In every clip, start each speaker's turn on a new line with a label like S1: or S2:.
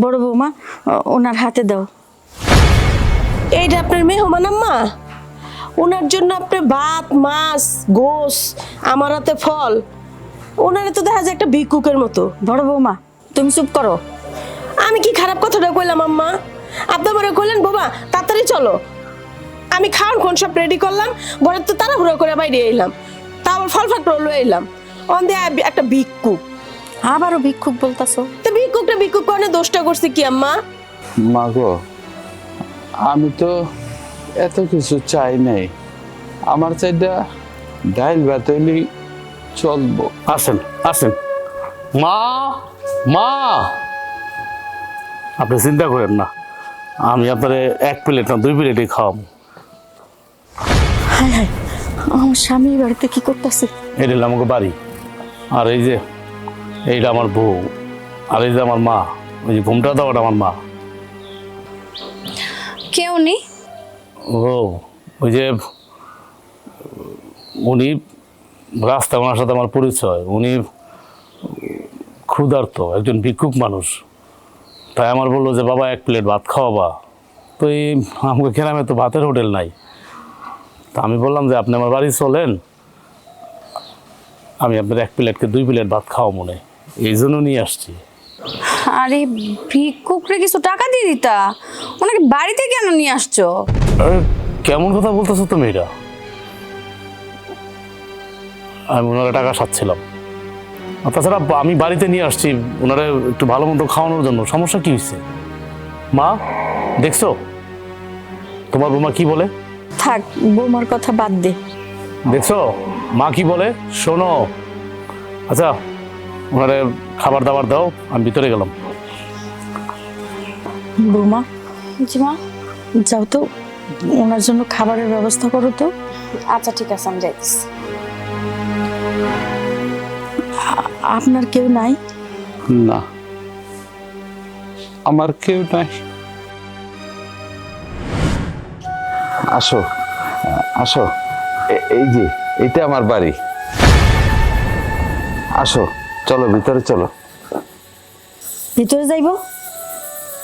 S1: বড় বৌমা ওনার হাতে দাও।
S2: এইটা আপনার মেহমান আম্মা? ওনার জন্য আপনি ভাত মাছ গোস আমার হাতে ফল, ওনারে তো দেখা যায় একটা ভিক্ষুকের মতো।
S1: বড় বৌমা তুমি চুপ করো।
S2: আমি কি খারাপ কথাটা কইলাম আম্মা? আপনি আমারে কইলেন বাবা তাড়াতাড়ি চলো, আমি খাওয়ান সব রেডি করলাম, বড় তো তাড়াহুড়ো করে বাইরে এলাম, তা আবার ফল ফাকড় লয়ে এলাম, অন দিয়ে একটা ভিক্ষুক।
S1: আবারও ভিক্ষুক বলতাছো?
S2: তো ভিক্ষুক কোনে দোষটা করছে কি আম্মা?
S3: মা গো, আমি তো এত কিছু চাই নাই, আমার চাইটা ডাইল ভাত হইলেই চলবো।
S4: আসেন আসেন। মা মা, আপনি চিন্তা করেন না, আমি আপনার 1 প্লেট না 2 প্লেটই খাওয়াবো।
S1: হায় হায়, আমার স্বামী বাড়িতে কি করতেছে?
S4: এটা হলো আমাকে বাড়ি, আর এই যে এইটা আমার বউ, আর এই যে আমার মা, ওই যে ঘুমটা দেওয়াটা আমার মা।
S5: কেউ নেই?
S4: ও ওই যে উনি রাস্তায়, ওনার সাথে আমার পরিচয়, উনি ক্ষুধার্ত একজন ভিক্ষুক মানুষ, তাই আমার বললো যে বাবা 1 প্লেট ভাত খাওয়াবা। তো এই আমাকে গ্রামে তো ভাতের হোটেল নাই, তা আমি বললাম যে আপনি আমার বাড়ি চলেন, আমি আপনার 1 প্লেটকে 2 প্লেট ভাত খাওয়া মনে, এই জন্য নিয়ে আসছি।
S5: আরে ভিক্ষুকরে কিছু টাকা দিয়ে দিতা, ওনাকে বাড়িতে কেন নিয়ে আসছো?
S4: আরে কেমন কথা বলতেছো তুমি এটা? আমি ওনারা টাকা সাচ্ছিলাম, আর তাছাড়া আমি বাড়িতে নিয়ে আসছি ওনারা একটু ভালো মতো খাওয়ানোর জন্য। সমস্যা কি হয়েছে মা? দেখছো তোমার বৌমা কি বলে?
S1: থাক, বৌমার কথা বাদ দে।
S4: দেখছো মা কি বলে, শোনো। আচ্ছা ওনারে খাবার দাবার দাও, আমি ভিতরে গেলাম।
S1: বৌমা
S5: জি মা।
S1: যাও তো, ওনার জন্য খাবারের ব্যবস্থা করো তো।
S5: আচ্ছা ঠিক আছে, আমি যাইতেছি।
S1: আপনার কেউ নাই?
S3: না, আমার কেউ নাই। আসো আসো, এই যে এইটা আমার বাড়ি। আসো, চলো ভিতরে চলো।
S1: ভিতরে যাইব?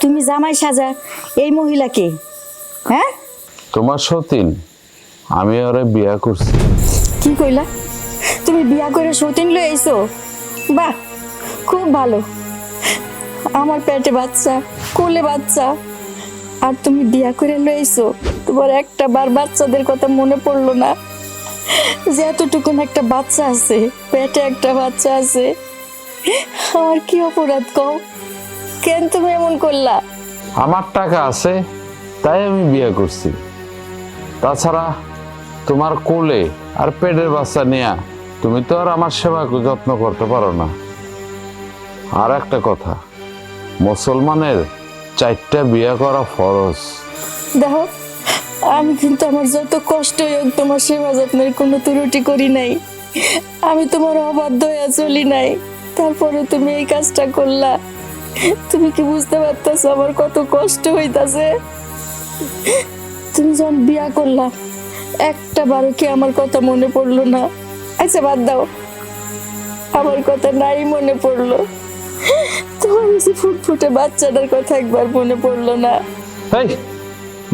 S1: তুমি জামাই সাজা এই মহিলাকে? হ্যাঁ,
S3: তোমার সতীন, আমি ওরে বিয়া করছি।
S1: কি কইলা? তুমি বিয়া করে সতীন লই আইছো? বাহ, খুব ভালো। আমার পেটে বাচ্চা, কোলে বাচ্চা, আর তুমি বিয়া করে লই আইছো। তোমার একটা বার বাচ্চাদের কথা মনে পড়লো না? যে এতটুকুন একটা বাচ্চা আছে, পেটে একটা বাচ্চা আছে। আমার কি অপরাধ কও? কেন তুমি এমন করলা?
S3: আমার টাকা আছে তাই আমি বিয়ে করছি, তাছাড়া তোমার কোলে আর পেটের বাচ্চা নেয়া তুমি তো আর আমার সেবা যত্ন করতে পারো না। আর একটা কথা, মুসলমানের 4টা বিয়ে করা ফরজ।
S1: দেখো, আমি কিন্তু আমার যত কষ্টই হোক তোমার সেবা যত্নের কোনো ত্রুটি করি নাই। আমি তোমার অবাধ্য হয়ে চলি নাই, তারপরে তুমি এই কাজটা করলা। তুমি কি বুঝতে পারতেছো আমার কত কষ্ট হইতাছে? তুমি যখন বিয়া করলা একটা বারো কি আমার কথা মনে পড়লো না? আচ্ছা বাদ দাও, আমার কথা নাই মনে পড়লো, তোমার যে ফুটফুটে বাচ্চাটার কথা একবার মনে পড়লো না?
S3: এই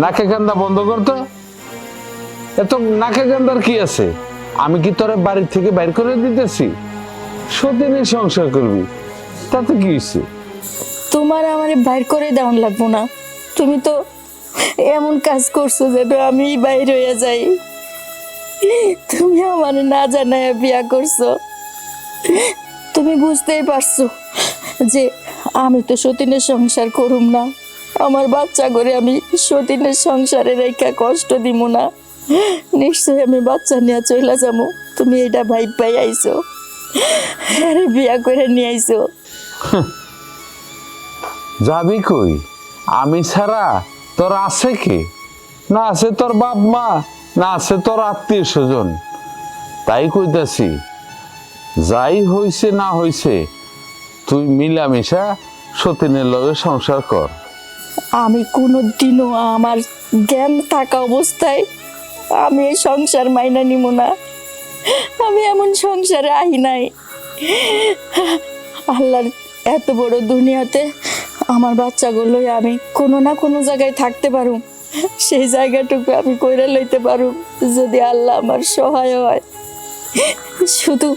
S3: নাকে কান্দা বন্ধ করতো। এত নাকে কান্দার কি আছে? আমি কি তোরে বাড়ি থেকে বাইর করে দিতেছি? সতীনের সংসার করবি, তাতে কি হয়েছে?
S1: তোমার আমার বাইর করে দেওয়ান লাগবো না। তুমি তো এমন কাজ করছো যেন আমি বাইর হয়ে যাই। তুমি আমার না জানায় বিয়া করছো। তুমি বুঝতেই পারছো যে আমি তো সতীনের সংসার করুম না। আমার বাচ্চা করে আমি সতীনের সংসারে রেখা কষ্ট দিব না। নিশ্চয়ই আমি বাচ্চা নিয়ে চলে যাবো। তুমি এটা ভাই আইছো, আরে বিয়া করে নিয়ে আইছো।
S3: যাবি কই? আমি ছাড়া তোর আছে কে? না আছে তোর বাপ মা, না আছে তোর আত্মীয় স্বজন। তাই কইতাছি, যাই হইছে না হইছে তুই মিলামিশা সতীনের লগে সংসার কর।
S1: আমি কোনোদিনও আমার জ্ঞান থাকা অবস্থায় আমি এই সংসার মাইনা নিব না। আমি এমন সংসারে আহি নাই। আল্লাহর এত বড় দুনিয়াতে আমার বাচ্চাগুলোই আমি কোনো না কোনো জায়গায় থাকতে পারুম, সেই জায়গাটুকু আমি কইরা লইতে পারুম যদি আল্লাহ আমার সহায় হয়। শুধু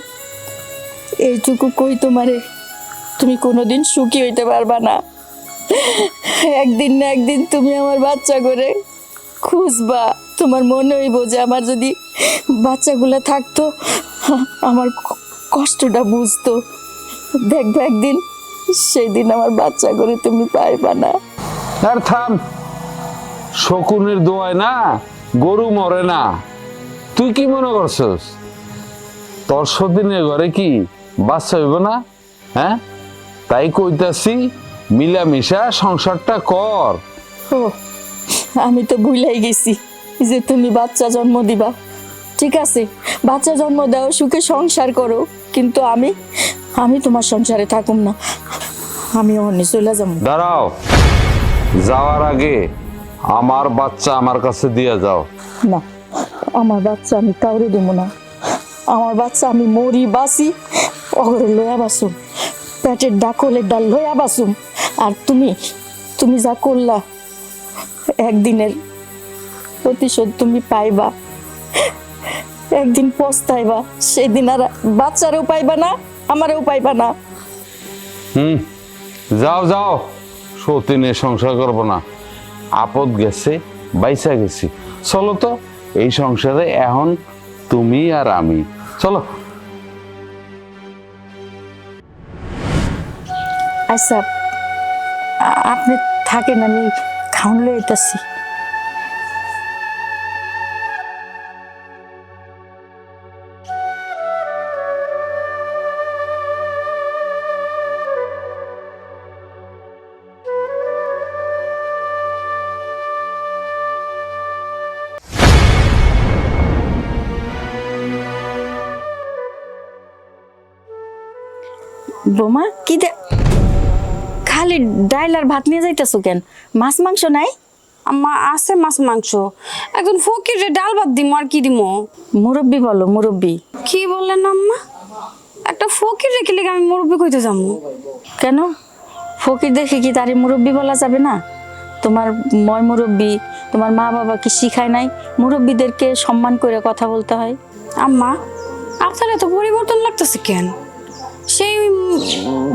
S1: এইটুকু কই তোমারে, তুমি কোনোদিন সুখী হইতে পারবা না। একদিন না একদিন তুমি আমার বাচ্চা করে খুঁজবা, তোমার মনে হইব যে আমার যদি বাচ্চাগুলা থাকতো আমার কষ্টটা বুঝতো। দেখবে একদিন, সেই দিন আমার বাচ্চা করে তুমি পাইবা না।
S3: আর থাম, শকুনের দোয়ায় না গরু মরে না। তুই কি মনে করছস তোর সদিনের ঘরে কি বাচ্চা হইব না? হ্যাঁ, তাই কইতাছি মিলামিশা সংসারটা কর।
S1: ও, আমি তো ভুলাই গেছি যে তুমি বাচ্চা জন্ম দিবা। ঠিক আছে, বাচ্চা জন্ম দাও, সুখে সংসার করো, কিন্তু আমি তোমার সংসারে থাকুম না, আমি অন্য চলে যাবো।
S3: দাঁড়াও, যাওয়ার আগে আমার বাচ্চা আমার কাছে দিয়ে যাও।
S1: না, আমার বাচ্চা আমি কাউরে দেবো না। আমার বাচ্চা আমি মরি বাসি অগরে লয়া বাসুম, পেটের ডাকলের ডাল লয়া বাসুম। আর তুমি যা করলা, একদিনের প্রতিশোধ তুমি পাইবা, একদিন পস্তাইবা, সেদিন আর বাচ্চারেও পাইবা না, আমারও পাইবা না।
S3: যাও যাও, সতীনের সংসার করবো না, আপদ গেছে, বাইসা গেছি। চলো তো, এই সংসারে এখন তুমি আর আমি, চলো।
S1: আচ্ছা, আপনি থাকেন, আমি খাওন লইতেছি। বোমা, কি খালি ডাইল আর ভাত নিয়ে যাইতেছো কেন? মাছ মাংস নাই?
S5: আম্মা আছে মাছ মাংস, একজন ফকির রে ডাল ভাত দিমু আর কি দিমু?
S1: মুরব্বি বলো, মুরব্বি।
S5: কি বললেন আম্মা? একটা ফকির রেখে লেগে আমি মুরব্বি কইতে যাবো?
S1: কেন, ফকির দেখে কি তারে মুরব্বি বলা যাবে না? তোমার ময় মুরব্বি, তোমার মা বাবা কি শিখায় নাই মুরব্বিদেরকে সম্মান করে কথা বলতে হয়?
S5: আম্মা, আপনার এত পরিবর্তন লাগতেছে কেন? সেই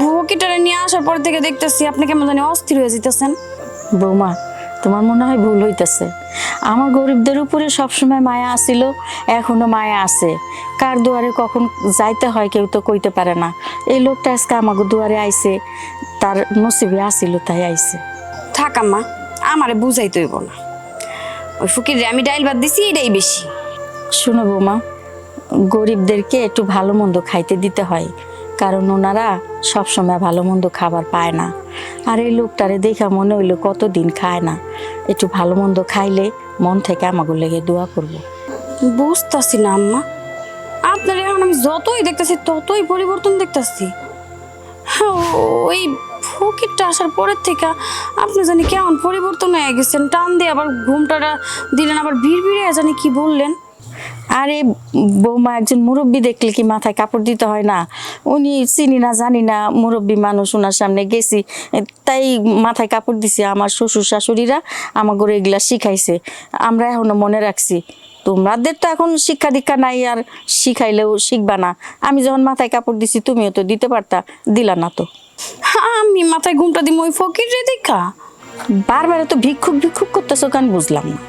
S5: ফকিরটারে নিয়ে আসার পর থেকে দেখতেছি আপনি কেমন জানি অস্থির হয়ে যেতেছেন।
S1: বৌমা, তোমার মনে হয় ভুল হইতেছে। আমার গরিবদের উপরে সবসময় মায়া আসিল, এখনো মায়া আছে। কার দুয়ারে কখন যাইতে হয় কেউ তো কইতে পারে না। এই লোকটা আজকে আমাকে দুয়ারে আইছে, তার নসিবে আসিল তাই আইছে।
S5: থাক আম্মা, আমারে বুঝাইতে হইব না। ওই ফকির রে আমি ডাইল ভাত দিছি, এটাই বেশি।
S1: শোনো বৌমা, গরিবদেরকে একটু ভালো মন্দ খাইতে দিতে হয়, কারণ ওনারা সবসময় ভালো মন্দ খাবার পায় না। আর এই লোকটারে দেখা মনে হইলো কতদিন খায় না, একটু ভালো মন্দ খাইলে মন থেকে আমাকে লেগে দোয়া করবো।
S5: বুঝতেছি না আম্মা, আপনার এখন আমি যতই দেখতেছি ততই পরিবর্তন দেখতেছি। ওই ফকিরটা আসার পরের থেকে আপনি জানি কেমন পরিবর্তন হয়ে গেছেন। টান দিয়ে আবার ঘুমটাটা দিলেন, আবার ভিড় ভিড়ে জানি কি বললেন।
S1: আরে বৌমা, একজন মুরব্বী দেখলে কি মাথায় কাপড় দিতে হয় না? উনি চিনি না জানি না, মুরব্বী মানুষ, ওনার সামনে গেছি তাই মাথায় কাপড় দিছি। আমার শ্বশুর শাশুড়িরা আমাকে এগুলা শিখাইছে, আমরা এখনো মনে রাখছি। তোমাদের তো এখন শিক্ষা দীক্ষা নাই, আর শিখাইলেও শিখবা না। আমি যখন মাথায় কাপড় দিছি তুমিও তো দিতে পারতা, দিলা না তো।
S5: আমি মাথায় ঘুমটা দিম ওই ফকির রে দেখা?
S1: বারবার তো ভিক্ষুক ভিক্ষুক করতেছো কেন বুঝলাম না।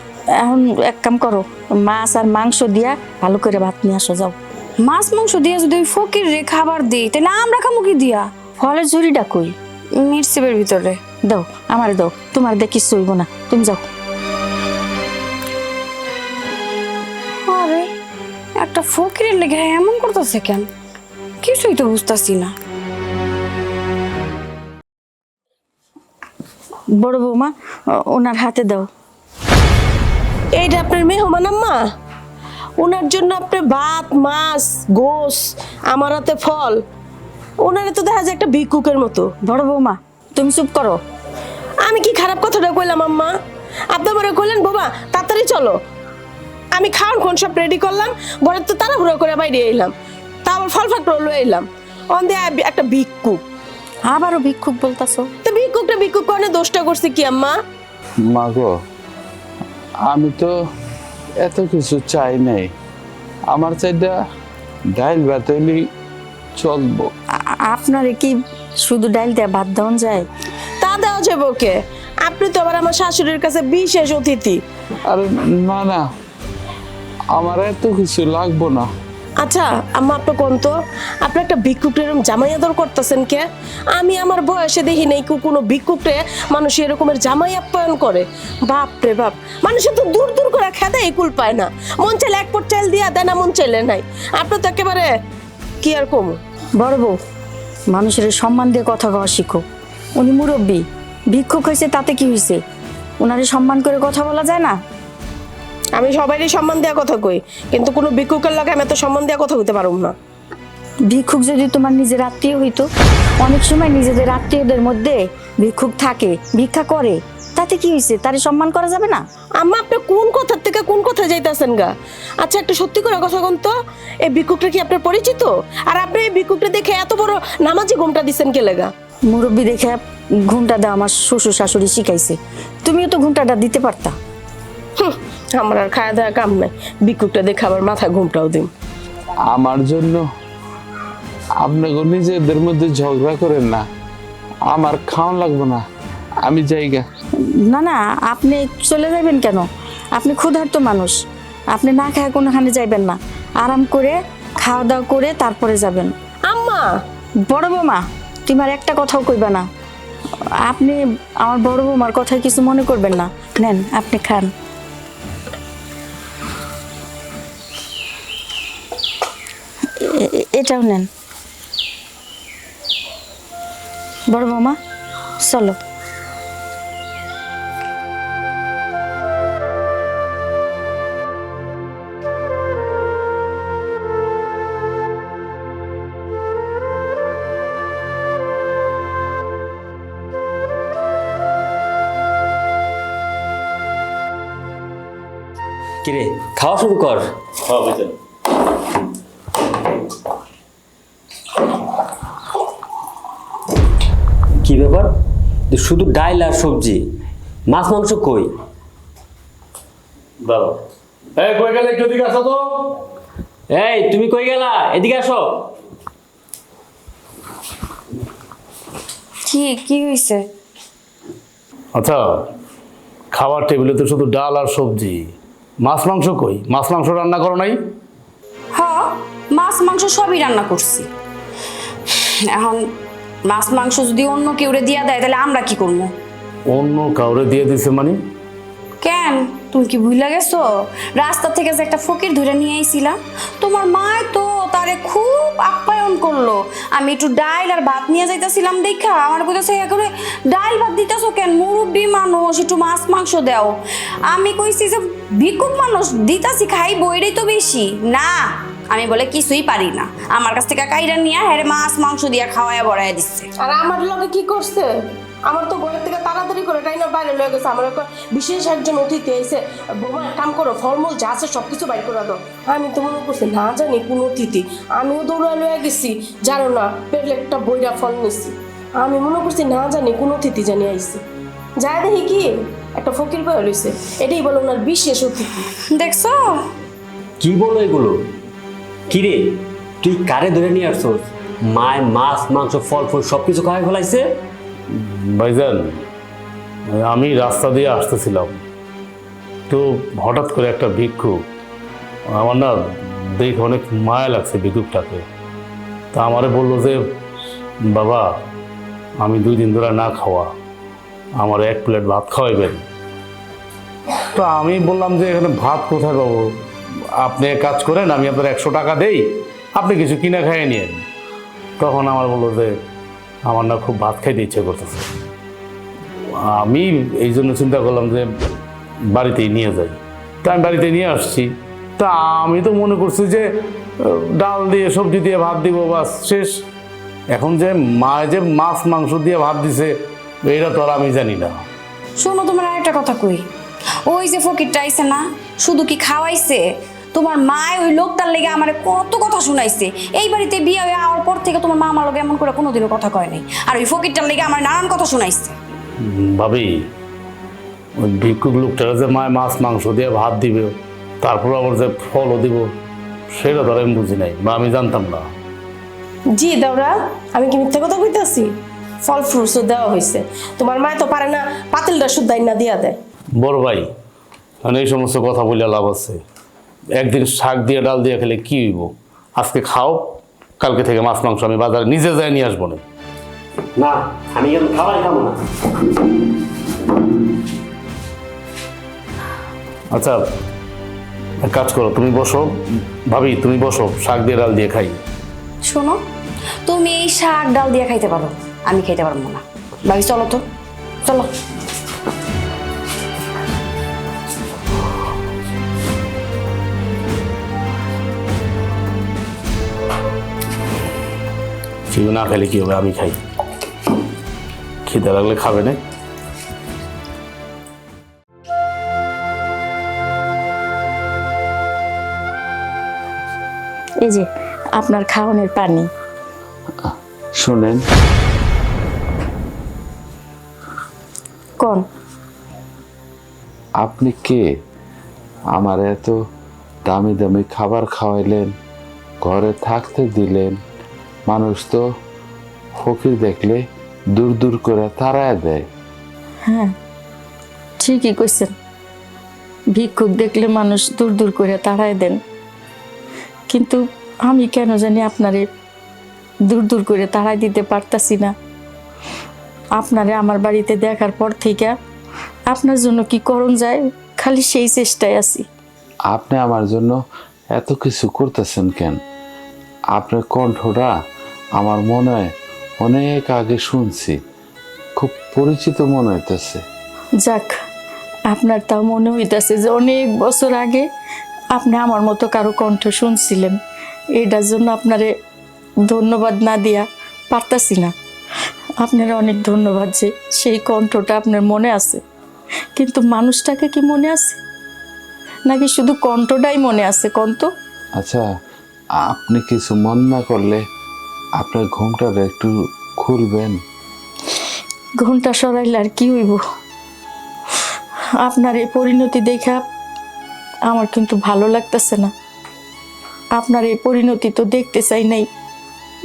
S1: এখন এক কাম করো, মাছ আর মাংস দিয়া ভালো করে ভাত নিয়ে আসো, যাও।
S5: মাছ মাংস দিয়া যদি ওই ফকির রে খাবার দিই, তাহলে আমরা খামু কি দিয়া?
S1: ফলের ঝুড়িটা কই?
S5: মিরসিবের ভিতরে
S1: দাও, আমারে দাও, তোমার দিয়ে কিছু হইব না, তুমি যাও।
S5: আরে একটা ফকিরের লেগে এমন করতেছে কেন? কিছুই তো বুঝতেছি না।
S1: বড় বৌমা, ওনার হাতে দাও।
S2: এইটা আপনার মেহমান আম্মা? ওনার জন্য আপনি ভাত, মাছ, গোস, আমার হাতে ফল। ওনারে তো দেখা যায় একটা ভিক্ষুকের মতো।
S1: বড় বৌমা, তুমি চুপ করো।
S2: আমি কি খারাপ কথাটা কইলাম আম্মা? আপনি আমারে কইলেন বাবা তাড়াতাড়ি চলো, আমি খাওয়ান সব রেডি করলাম, বলে তো তাড়াহুড়ো করে বাইরে এলাম, তা আবার ফল ফাকড় লয়ে এলাম। অন দিয়ে একটা ভিক্ষুক,
S1: আবারও ভিক্ষুক বলতাছো?
S2: তো ভিক্ষুক কোনে দোষটা করছে কি আম্মা?
S3: মা গো, আমি তো এত কিছু চাই নাই। আমার চাইটা ডাইল ভাত হইলেই চলবো।
S1: আপনারে কি শুধু ডাইল দিয়ে ভাত দেওয়া যায়?
S2: তা দেওয়া যাবে ওকে। আপনি তো আবার আমার শাশুড়ির কাছে বিশেষ অতিথি।
S3: আরে না না, আমার এত কিছু লাগবো না।
S2: আচ্ছা আম্মা, আপনি কোন তো, আপনি একটা ভিক্ষুককে এরকম জামাই আদর করতেছেন কে? আমি আমার বয়সে দেখি নাই কোনো ভিক্ষুককে মানুষ এরকমের জামাই আপ্যায়ন করে। বাপ রে বাপ, মানুষে তো দূর দূর করে খেদে কুল পায় না। মন চাইলে এক পট চাল দিয়া দেয় না, মন চাইলে নাই। আপনি তো একেবারে কি আর কম।
S1: বড় বউ, মানুষের সম্মান দিয়ে কথা কওয়া শিখো। উনি মুরব্বী, ভিক্ষুক হয়েছে তাতে কি হয়েছে? ওনারে সম্মান করে কথা বলা যায় না?
S2: আমি সবাইরই সম্মান দেওয়া কথা কই, কিন্তু কোনো ভিক্ষুকের লাগে আমি এত সম্মান দেওয়া কথা কইতে পারব না।
S1: ভিক্ষুক যদি তোমার নিজের আত্মীয় হইতো, অনেক সময় নিজেদের আত্মীয়দের মধ্যে ভিক্ষুক থাকে, ভিক্ষা করে, তাতে কি হয়েছে? তারে সম্মান করা যাবে না?
S2: আম্মা, আপনি কোন কথার থেকে কোন কথা যাইতেছেন গা? আচ্ছা একটা সত্যি করে কথা কোন তো, এই ভিক্ষুকটা কি আপনার পরিচিত? আর আপনি এই ভিক্ষুকটা দেখে এত বড় নামাজি ঘুমটা দিচ্ছেন কে লেগা?
S1: মুরব্বী দেখে ঘুমটা দেওয়া আমার শ্বশুর শাশুড়ি শিখাইছে, তুমিও তো ঘুমটাটা দিতে পারতা।
S2: আমার আর খাওয়া দাওয়া কাম নাই, ভিক্ষুকটা দেখে আবার মাথা ঘুমটাও দিন।
S3: আমার জন্য আপনাকে নিজেদের মধ্যে ঝগড়া করেন না। আমার খাওয়া লাগবে না, আমি যাইগা।
S1: না না, আপনি চলে যাবেন কেন? আপনি ক্ষুধার্ত মানুষ, আপনি না খায় কোনোখানে যাইবেন না। আরাম করে খাওয়া দাওয়া করে তারপরে যাবেন।
S2: আম্মা,
S1: বড় বৌমা, তুমি আর একটা কথাও কইবা না। আপনি আমার বড় বৌমার কথায় কিছু মনে করবেন না। নেন, আপনি খান। এটাও নেন। বড় বৌমা, চলো।
S6: কিরে, খাওয়া শুরু কর। কি ব্যাপার, শুধু ডাল আর সবজি, মাছ মাংস কই?
S4: দাদা, এই কই গেলে একটু দিকে আসো তো।
S6: এই তুমি কই গেলা, এদিকে আসো।
S5: কি হয়েছে?
S4: আচ্ছা, খাবার টেবিলে তো শুধু ডাল আর সবজি, মাছ মাংস কই? মাছ মাংস রান্না করো নাই?
S5: হ, মাছ মাংস সবই রান্না করছি। এখন মাছ মাংস যদি অন্য কেউরে দিয়া দেয় তাহলে আমরা কি করবো?
S4: অন্য কাউরে দিয়ে দিছে মানে?
S5: কেন, তুমি কি ভুলে গেছো? রাস্তা থেকে যে একটা ফকির ধরে নিয়ে আইছিলাম, তোমার মা তো তারে খুব আপ্যায়ন করলো। আমি একটু ডাল আর ভাত নিয়ে যাইতেছিলাম দেখা আমার কইতাছে করে ডাল ভাত দিতেছো কেন? মুরব্বী মানুষ, একটু মাছ মাংস দাও। আমি কইছি যে ভিক্ষুক মানুষ দিতাছি, খাইবো, এটাই তো বেশি না। আমি বলে কিছুই পারি না, আমার কাছ থেকে কাইরা নিয়ে হ্যাঁ মাছ মাংস দিয়া খাওয়ায় বড়াইয়া দিচ্ছে।
S2: আর আমার লগে কি করছে? আমার তো ঘরের থেকে তাড়াতাড়ি করে টাইনা বাইরে লয়ে গেছে। আমার একটা বিশেষ একজন অতিথি এসে, বৌমা এক কাম করো, ফলমূল যা আছে সবকিছু বাইর করে দাও। আমি তো মনে করছি না জানি কোন অতিথি, আমিও দৌড়া লয়ে গেছি, জানো না পেলে একটা বইরা ফল নিছি। আমি মনে করছি না জানি কোন অতিথি জানি আইছি, যাই দেখি কি একটা ফকির বয়ে লইছে। এটাই বলো ওনার বিশেষ অতিথি।
S5: দেখছো?
S6: কি বলো এগুলো? কিরে, তুই কারে ধরে নিয়ে আসছস? মায় মাছ মাংস ফল ফুল সবকিছু খাওয়াই ফেলাইছে।
S4: ভাইজান, আমি রাস্তা দিয়ে আসতেছিলাম, তো হঠাৎ করে একটা ভিক্ষুক, আমার না দেখে অনেক মায়া লাগছে ভিক্ষুকটাকে। তা আমারে বললো যে বাবা, আমি 2 দিন ধরে না খাওয়া, আমার 1 প্লেট ভাত খাওয়াইবেন। তো আমি বললাম যে এখানে ভাত কোথায় পাবো? আপনি এক কাজ করেন, আমি আপনার 100 টাকা দেই, আপনি কিছু কিনা খাইয়ে নিয়েন। তখন আমার বললো যে আমার না খুব ভাত খাইতে ইচ্ছে করতেছে। আমি এই জন্য চিন্তা করলাম যে বাড়িতেই নিয়ে যাই। তা আমি বাড়িতে নিয়ে আসছি। তা আমি তো মনে করছি যে ডাল দিয়ে সবজি দিয়ে ভাত দিব, বাস শেষ। এখন যে মা যে মাছ মাংস দিয়ে ভাত দিছে, এইটা তো আর আমি জানি না।
S5: শোনো, তোমার আরেকটা কথা কই। ওই যে ফকিরটা আইছে না, শুধু কি খাওয়াইছে, তোমার মা ওই লোকটার লেগে আমার কত কথা শুনাইছে। এই বাড়িতে বিয়ে হয়ে আওয়ার পর থেকে তোমার মা আমার লগে এমন করে কোনোদিনও কথা কয় নাই। আর ওই ফকিরটার লেগে আমার নানান কথা শুনাইছে।
S4: ভাবি, ওই ভিক্ষুক লোকটারা যে মায় মাছ মাংস দিয়ে ভাত দিবে, তারপর আবার যে ফলও দিব, সেটা ধর আমি বুঝি নাই বা আমি জানতাম না।
S2: জি দাওরা, আমি কি মিথ্যা কথা কইতাছি? ফল ফ্রুটসও দেওয়া হয়েছে। তোমার মা তো পারে না পাতিলটা শুদ্ধাই না দিয়া দেয়।
S4: বড় ভাই, মানে এই সমস্ত কথা বলে লাভ আছে? একদিন শাক দিয়ে ডাল দিয়ে খেলে কি হইব? আজকে খাও, কালকে থেকে মাছ মাংস আমি বাজারে নিজে যাই নিয়ে আসবো না।
S6: না, আমি এখন খাবার খাবো না।
S4: আচ্ছা, এক কাজ করো, তুমি বসো ভাবি, তুমি বসো, শাক দিয়ে ডাল দিয়ে খাই।
S5: শোনো, তুমি এই শাক ডাল দিয়ে খাইতে পারো, আমি খাইতে পারবো না। ভাবি চলো তো, চলো।
S4: কেউ না খেলে কি হবে, আমি খাই। খিদে লাগলে খাবে না।
S1: এই যে আপনার খাওয়ানোর পানি।
S3: শুনেন,
S1: কোন
S3: আপনি কে? আমার এত দামি দামি খাবার খাওয়াইলেন, ঘরে থাকতে দিলেন, মানুষ তো ফকির দেখলে দূর দূর করে তাড়ায় দেয়।
S1: হ্যাঁ, ঠিকই কইছেন। ভিক্ষুক দেখলে মানুষ দূর দূর করে তাড়ায় দেন, কিন্তু আমি কেন জানি আপনারে দূর দূর করে তাড়াই দিতে পারতাছি না। আপনারে আমার বাড়িতে দেখার পর থেকে আপনার জন্য কি করণ যায়, খালি সেই চেষ্টায় আছি।
S3: আপনি আমার জন্য এত কিছু করতেছেন কেন? আপনার কণ্ঠটা আমার মনে হয় অনেক আগে শুনছি, খুব পরিচিত মনে হইতেছে।
S1: যাক, আপনার তাও মনে হইতাছে যে অনেক বছর আগে আপনি আমার মতো কারো কণ্ঠ শুনছিলেন। এটার জন্য আপনারে ধন্যবাদ না দিয়া পারতাছি না। আপনার অনেক ধন্যবাদ যে সেই কণ্ঠটা আপনার মনে আছে, কিন্তু মানুষটাকে কি মনে আছে নাকি শুধু কণ্ঠটাই মনে আছে? কণ্ঠ।
S3: আচ্ছা, আপনি কিছু মন না করলে আপনার ঘুমটা একটু খুলবেন?
S1: ঘন্টা সরাইলে আর কি হইব? আপনার এই পরিণতি দেখা আমার কিন্তু ভালো লাগতেছে না। আপনার এই পরিণতি তো দেখতে চাই নাই।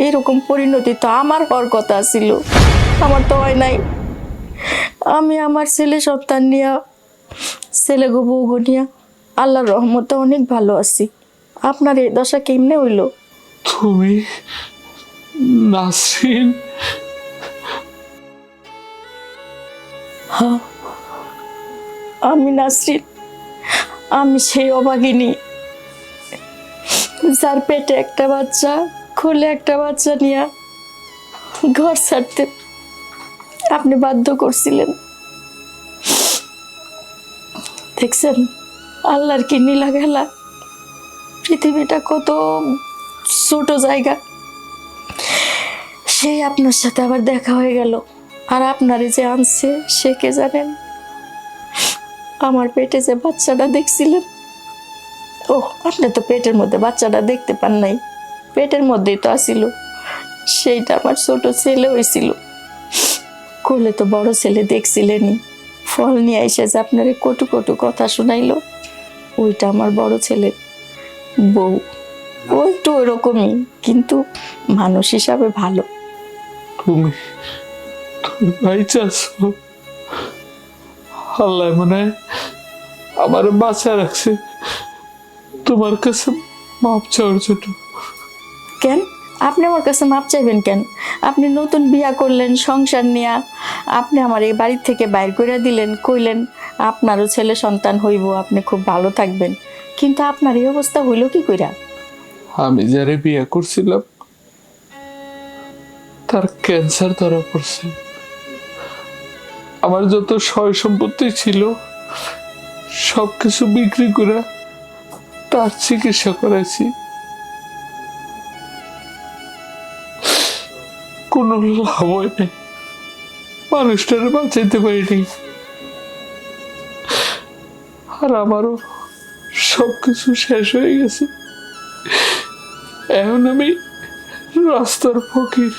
S1: এরকম পরিণতি তো আমার হওয়ার কথা ছিল, আমার তো হয় নাই। আমি আমার ছেলে সন্তান নিয়ে, ছেলে গো বউ গো নিয়া আল্লাহর রহমতে অনেক ভালো আছি। আপনার এই দশা কেমনে হইল?
S3: তুমি নাসরিন?
S1: হ্যাঁ, আমি নাসরিন। আমি সেই অভাগিনী যার পেটে একটা বাচ্চা, খুলে একটা বাচ্চা নিয়ে ঘর ছাড়তে আপনি বাধ্য করছিলেন। দেখছেন আল্লাহর কি নীলা খেলা। পৃথিবীটা কত ছোট জায়গা, সেই আপনার সাথে আবার দেখা হয়ে গেল। আর আপনারে যে আনছে সে কে জানেন? আমার পেটে যে বাচ্চাটা দেখছিলেন, ও আপনি তো পেটের মধ্যে বাচ্চাটা দেখতে পান নাই, পেটের মধ্যেই তো আসিল। সেইটা আমার ছোট ছেলে হয়েছিল। কোলে তো বড় ছেলে দেখছিলেনই, ফল নিয়ে এসে যে আপনারে কটু কটু কথা শোনাইলো, ওইটা আমার বড় ছেলে বউ। ও একটু ওইরকমই, কিন্তু মানুষ হিসাবে ভালো।
S7: তুমি ভাই চাচ্ছো, আল্লাহ মনে আমার বাঁচা রাখছে তোমার কাছে মাপ চাওয়ার জন্য।
S1: কেন আপনি আমার কাছে মাপ চাইবেন কেন? আপনি নতুন বিয়া করলেন, সংসার নিয়া আপনি আমার এই বাড়ি থেকে বাইর করে দিলেন, কইলেন আপনারও ছেলে সন্তান হইব, আপনি খুব ভালো থাকবেন, কিন্তু আপনার এই অবস্থা হইল কি কইরা?
S7: আমি যারে বিয়ে করছিলাম তার ক্যান্সার ধরা পড়ছে। আমার যত সয় সম্পত্তি ছিল সবকিছু বিক্রি করে তার চিকিৎসা করাইছি, কোনো লাভ হয় নাই। মানুষটার বাঁচাইতে পারিনি। আর আমারও সবকিছু শেষ হয়ে গেছে। এখন আমি রাস্তার ফকির,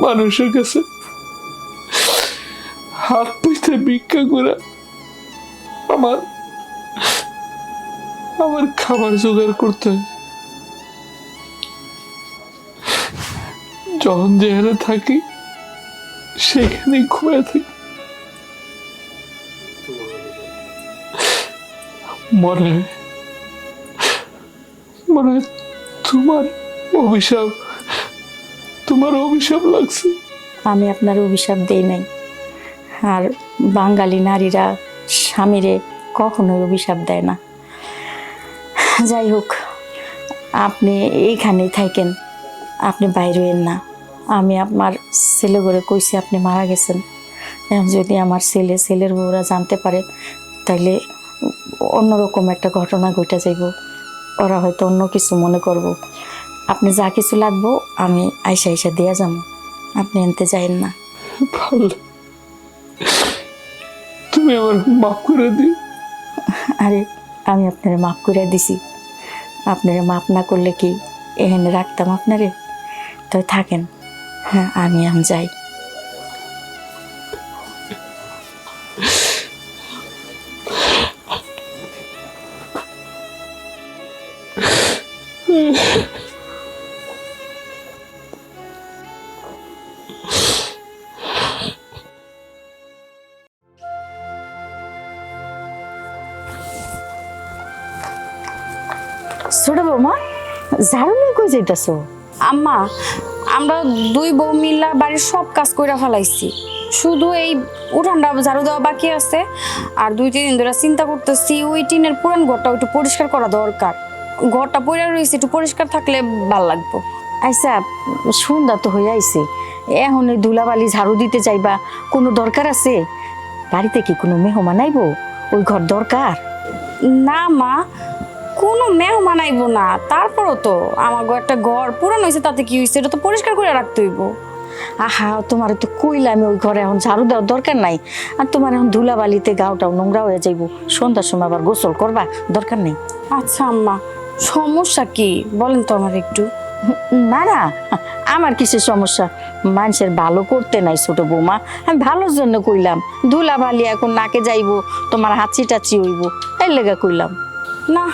S7: মানুষের কাছে হাত পেতে ভিক্ষা করে আমার আমার খাবার জোগাড় করতে হয়। যখন যেখানে থাকি সেখানে ঘুমিয়ে থাকি। মনে হয় তোমার অভিশাপ লাগছে।
S1: আমি আপনার অভিশাপ দেই নাই। আর বাঙালি নারীরা স্বামীরে কখনোই অভিশাপ দেয় না। যাই হোক, আপনি এইখানেই থাকেন, আপনি বাইরে হইয়েন না। আমি আমার ছেলে করে কইছি আপনি মারা গেছেন। এখন যদি আমার ছেলের বউরা জানতে পারে তাইলে অন্যরকম একটা ঘটনা ঘটে যাইব। ওরা হয়তো অন্য কিছু মনে করব। আপনি যা কিছু লাগবো আমি আইসা দিয়া যাবো, আপনি এনতে যাইন না।
S7: ভালো, তুমি আমার মাফ করে দিও।
S1: আরে আমি আপনারে মাফ করে দিছি, আপনারে মাফ না করলে কি এখানে রাখতাম আপনারে? তো থাকেন, হ্যাঁ আমি এখন যাই। ছোট বৌমা, ঝাড়ু নিয়ে কই যাইতাছো?
S5: আম্মা, আমরা দুই বউ মিল্লা বাড়ির সব কাজ কইরা ফেলাইছি, শুধু এই উঠানটা ঝাড়ু দেওয়া বাকি আছে। আর 2-3 দিন ধরে চিন্তা করতেছি ওই টিনের পুরান ঘরটা একটু পরিষ্কার করা দরকার। ঘরটা পড়ে রয়েছে, একটু পরিষ্কার থাকলে ভাল লাগবো।
S1: আচ্ছা, সন্ধ্যা তো হয়ে আইছে, এখন এই ধুলাবালি ঝাড়ু দিতে যাইবা কোনো দরকার আছে? বাড়িতে কি কোনো মেহমান আইবো? ওই ঘর দরকার?
S5: না মা, কোনো মেহমান আইবো না, তারপরও তো আমার একটা ঘর পুরান হয়েছে, তাতে কি হয়েছে? এটা তো পরিষ্কার করে রাখতে হইব।
S1: আহা, তোমার তো কইলাম ওই ঘরে এখন ঝাড়ু দেওয়ার দরকার নাই। আর তোমার এখন ধুলাবালিতে গাওটাও নোংরা হয়ে যাইব, সন্ধ্যার সময় আবার গোসল করবা, দরকার নেই।
S5: আচ্ছা আম্মা, সমস্যা কি বলেন তো আমার একটু।
S1: না না, আমার কিসের সমস্যা? মানুষের ভালো করতে নাই ছোট বৌমা, আমি ভালোর জন্য কইলাম। ধুলাবালি এখন নাকে যাইব, তোমার হাঁচি টাচি হইব, এর লেগে কইলাম।
S5: না,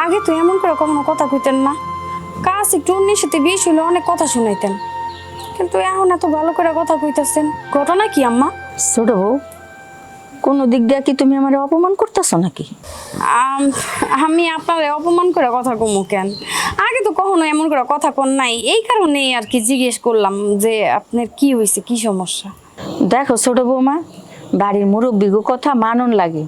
S5: আগে তো এমন করে কখনো কথা কইতেন না। কাজ একটু 19-20 হইলে অনেক কথা শুনাইতেন, কিন্তু এখন এত ভালো করে কথা কইতেছেন, ঘটনা কি আম্মা?
S1: ছোট বউ, কোনো দিক দিয়ে কি তুমি আমার অপমান করতেছো নাকি?
S5: আমি আপনার অপমান করে কথা কমু কেন? আগে তো কখনো এমন করে কথা কন নাই, এই কারণেই আর কি জিজ্ঞেস করলাম যে আপনার কি হয়েছে, কি সমস্যা।
S1: দেখো ছোট বৌমা, বাড়ির মুরব্বিগো কথা মানন লাগে।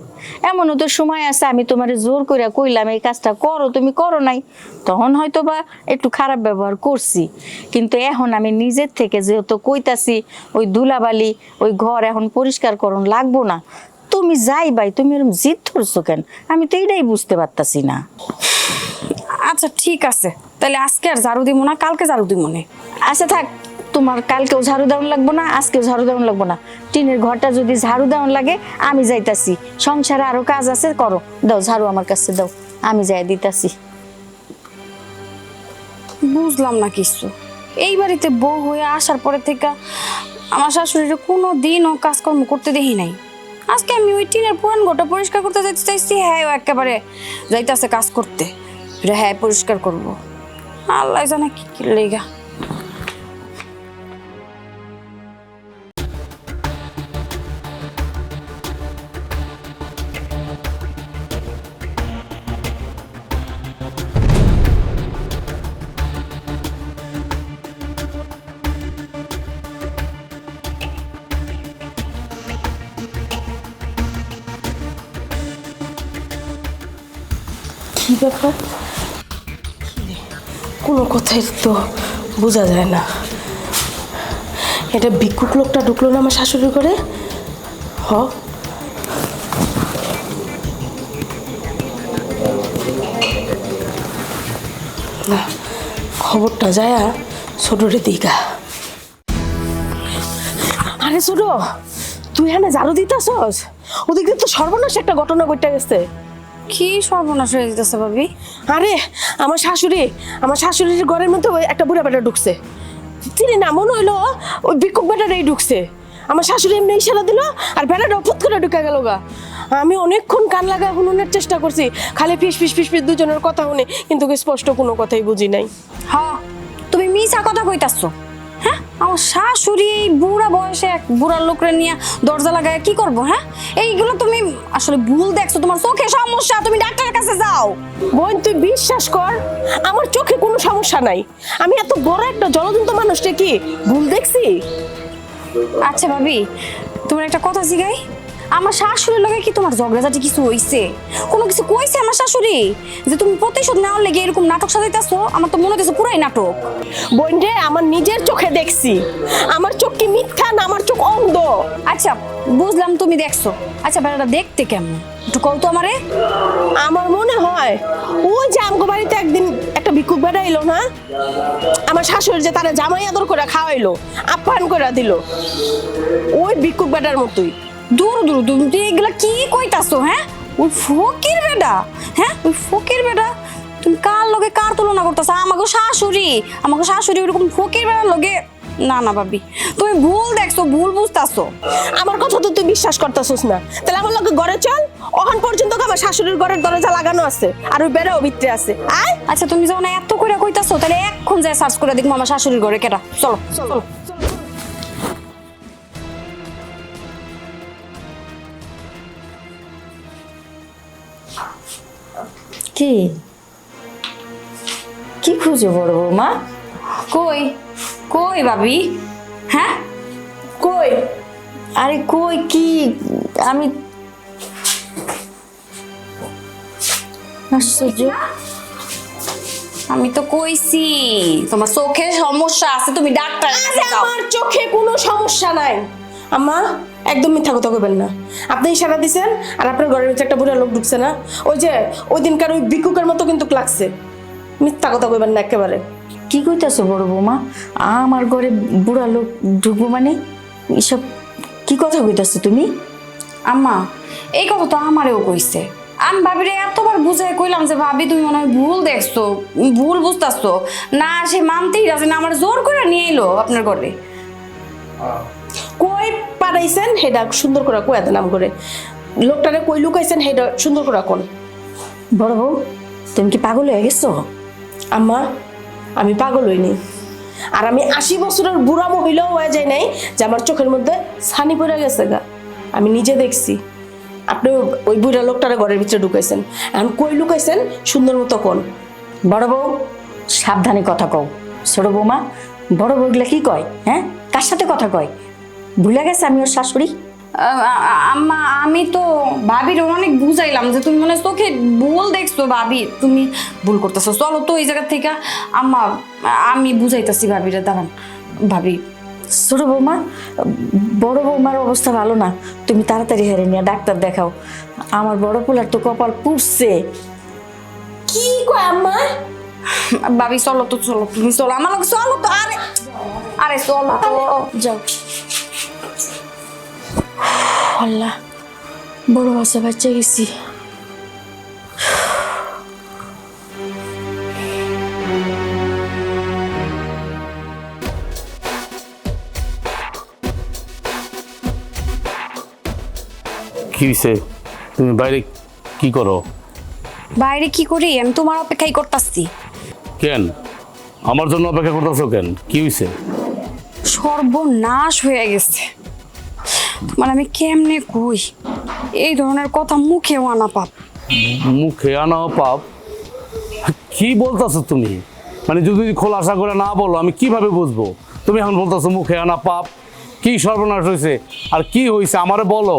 S1: এমনও তো সময় আছে আমি তোমার জোর করে কইলাম এই কাজটা করো, তুমি করো নাই, তখন হয়তো বা একটু খারাপ ব্যবহার করছি। কিন্তু এখন আমি নিজের থেকে যেহেতু কইতাছি ওই ধুলাবালি ওই ঘর এখন পরিষ্কার করুন লাগবো না, তুমি যাই ভাই, তুমি এরকম জিদ ধরছো কেন? আমি তো এইটাই বুঝতে পারতাছি না।
S5: আচ্ছা ঠিক আছে, তাহলে আজকে আর ঝাড়ু দিব না, কালকে ঝাড়ু দিব না।
S1: আচ্ছা থাক, তোমার কালকেও ঝাড়ু দেওয়ান লাগবো না, আজকেও ঝাড়ু দেওয়ান লাগবো না। টিনের ঘরটা যদি ঝাড়ু দেওয়ান লাগে আমি যাইতাছি, সংসারে আরো কাজ আছে, করো। দাও ঝাড়ু আমার কাছে দাও, আমি যাই দিতাছি।
S5: বুঝলাম না কিছু। এই বাড়িতে বউ হয়ে আসার পরে থেকে আমার শাশুড়ির কোনো দিনও কাজকর্ম করতে দেখি নাই। আজকে আমি ওই টিনের পুরান ঘরটা পরিষ্কার করতে যাইতে চাইছি, হ্যাঁ ও একেবারে যাইতেছে কাজ করতে, হ্যাঁ পরিষ্কার করবো। আল্লাহ জানে কি কি লেগা।
S2: কি ব্যাপার? কোনো কথাই তো বোঝা যায় না। এটা ভিক্ষুক লোকটা ঢুকলো না আমার শাশুড়ি করে? হ, না, খবরটা যায় ছোটরে দিঘা। আরে ছোট, তুই হ্যাঁ ঝাড়ু দিতেছস? ওদিকে তো সর্বনাশ একটা ঘটনা ঘটে গেছে।
S5: কি সর্বনাশ হয়ে যেতেছে ভাবি?
S2: আরে আমার শাশুড়ির ঘরের মধ্যে ওই একটা বুড়া বেটা ঢুকছে। চিনি না, মনে হইলো ওই ভিক্ষুক বেটাটাই ঢুকছে। আমার শাশুড়ি এমনি ইশারা দিল আর বেটাটা ফুট করে ঢুকে গেল গা। আমি অনেকক্ষণ কান লাগা শুনুনের চেষ্টা করছি, খালি ফিস ফিস ফিস ফিস দুজনের কথা শুনে, কিন্তু স্পষ্ট কোনো কথাই বুঝি নাই।
S5: হ্যাঁ, তুমি মিছা কথা কইতাছো। হ্যাঁ, আমার শাশুড়ি এই বুড়া বয়সে এক বুড়ার লোকরে নিয়ে দরজা লাগায় কি করবো? হ্যাঁ, এইগুলো তুমি আসলে ভুল দেখছো, তোমার চোখে সমস্যা, তুমি ডাক্তারের কাছে যাও।
S2: বোন তুই বিশ্বাস কর, আমার চোখে কোনো সমস্যা নাই। আমি এত বড় একটা জলজন্ত মানুষটা কি ভুল দেখছি?
S5: আচ্ছা ভাবি, তোমার একটা কথা জিগাই, আমার শাশুড়ির লগে কি তোমার ঝগড়াঝাটি কিছু হইছে? কোনো কিছু কইছে আমার শাশুড়ি যে তুমি প্রতিশোধ নেওয়ার লেগে এরকম নাটক সাজাইতাছো? আমার তো মনে হচ্ছে পুরাই নাটক।
S2: বোন রে, আমার নিজের চোখে দেখছি। আমার চোখ কি মিথ্যা না আমার চোখ অন্ধ?
S5: আচ্ছা বুঝলাম তুমি দেখছো। আচ্ছা বেড়াটা দেখতে কেমন একটু কও তো আমারে।
S2: আমার মনে হয় ওই যে আমগো বাড়িতে একদিন একটা ভিক্ষুক বেটা এলো না, আমার শাশুড়ি যে তারা জামাই আদর করে খাওয়াইলো, আপ্যায়ন করে দিল, ওই ভিক্ষুক বেটার মতোই।
S5: দূর দূর তুমি এগুলা কি কইতাছো? হ্যাঁ, ওই ফকির বেটা? হ্যাঁ, ওই ফকির বেটা তুমি কার লগে কার তুলনা করতেছো? আমাকে শাশুড়ি ওরকম ফকির বেটার লগে? না না ভাবি, তুমি ভুল দেখছো, ভুল বুঝতাছো।
S2: আমার কথা তো তুই বিশ্বাস করতেছিস না, তাহলে আমার লগে ঘরে চল। ওখান পর্যন্ত আমার শাশুড়ির ঘরের দরজা লাগানো আছে আর ওই বেড়াও ভিতরে আছে। আয়।
S5: আচ্ছা তুমি যখন এত করে কইতাছো, তাহলে এখন যাই সার্চ করে দেখবো আমার শাশুড়ির ঘরে কেটা। চলো চলো।
S1: কি কি খুঁজো বড় বৌমা?
S5: কই কই ভাবি? হ্যাঁ
S2: কই?
S1: আরে কই কি? আমি আশ্চর্য,
S5: আমি তো কইছি তোমার চোখে সমস্যা আছে, তুমি ডাক্তার যাও।
S2: আমার চোখে কোনো সমস্যা নাই। আম্মা একদম মিথ্যা কথা কইবেন না। আপনি ইশারা দিছেন আর আপনার ঘরের ভিতরে একটা বুড়া লোক ঢুকছে না, ওই যে ওই দিনকার ওই ভিক্ষুকের মতো কিন্তু লাগছে। মিথ্যা কথা কইবেন না একেবারে।
S1: কি কইতাছো বড় বৌমা? আমার ঘরে বুড়া লোক ঢুকবো মানে? এসব কি কথা কইতাছো তুমি?
S5: আম্মা এই কথা তো আমারেও কইছে। আমি ভাবিরে এতবার বুঝাই কইলাম যে ভাবি তুমি মনে হয় ভুল দেখছো, ভুল বুঝতাছো না। সে মানতেই রাজি না, আমার জোর করে নিয়ে এলো আপনার ঘরে।
S2: কই পাঠাইছেন হেডা সুন্দর করে কয়া দেন নাম করে। লোকটারে কই লুকাইছেন হেডা সুন্দর করে কোন।
S1: বড় বউ, তুমি কি পাগল হয়ে গেছো?
S2: আম্মা আমি পাগল হইনি, আর আমি 80 বছরের বুড়া মহিলাও হয়ে যায় নাই যে আমার চোখের মধ্যে ছানি পড়ে গেছে গা। আমি নিজে দেখছি আপনি ওই বুড়া লোকটারে ঘরের ভিতরে ঢুকাইছেন। এখন কই লুকাইছেন সুন্দর মতো কোন।
S1: বড় বউ সাবধানে কথা কও। ছোট বৌমা, বড় বউগুলা কি কয়? হ্যাঁ, কার সাথে কথা কয়? ভুলে গেছে আমি ওর শাশুড়ি?
S5: আম্মা আমি তো ভাবির অনেক বুঝাইলাম যে তুমি মনে হয় চোখে ভুল দেখছো। ভাবি তুমি ভুল করতেছো, চলো তো এই জায়গা থেকে। আম্মা আমি বুঝাইতেছি ভাবিরে, দাঁড়ান। ভাবি
S1: ছোট বৌমা, বড় বৌমার অবস্থা ভালো না, তুমি তাড়াতাড়ি হেরে নিয়ে ডাক্তার দেখাও। আমার বড় পোলার তো কপাল পুড়ছে।
S2: কি কয় আম্মা?
S5: ভাবি চলো তো, চলো তুমি চলো আমার লগে, চলো তো। আরে আরে চলো তো,
S1: যাও। আল্লাহ, বড় বাচ্চা বাচ্চা গেছি।
S4: কি হয়েছে? তুমি বাইরে কি করো?
S5: বাইরে কি করি? আমি তোমার অপেক্ষাই করতেছি।
S4: কেন আমার জন্য অপেক্ষা করতেছো কেন? কি হয়েছে?
S5: সর্বনাশ হয়ে গেছে। মানে আমি কেমনে কই, এই ধরনের কথা মুখেও আনা পাপ।
S4: মুখে আনা পাপ? কি বলতেছো তুমি? মানে যদি খোলাসা করে না বলো আমি কিভাবে বুঝবো? তুমি এখন বলতেছো মুখে আনা পাপ। কি সর্বনাশ হয়েছে আর কি হয়েছে আমারে বলো।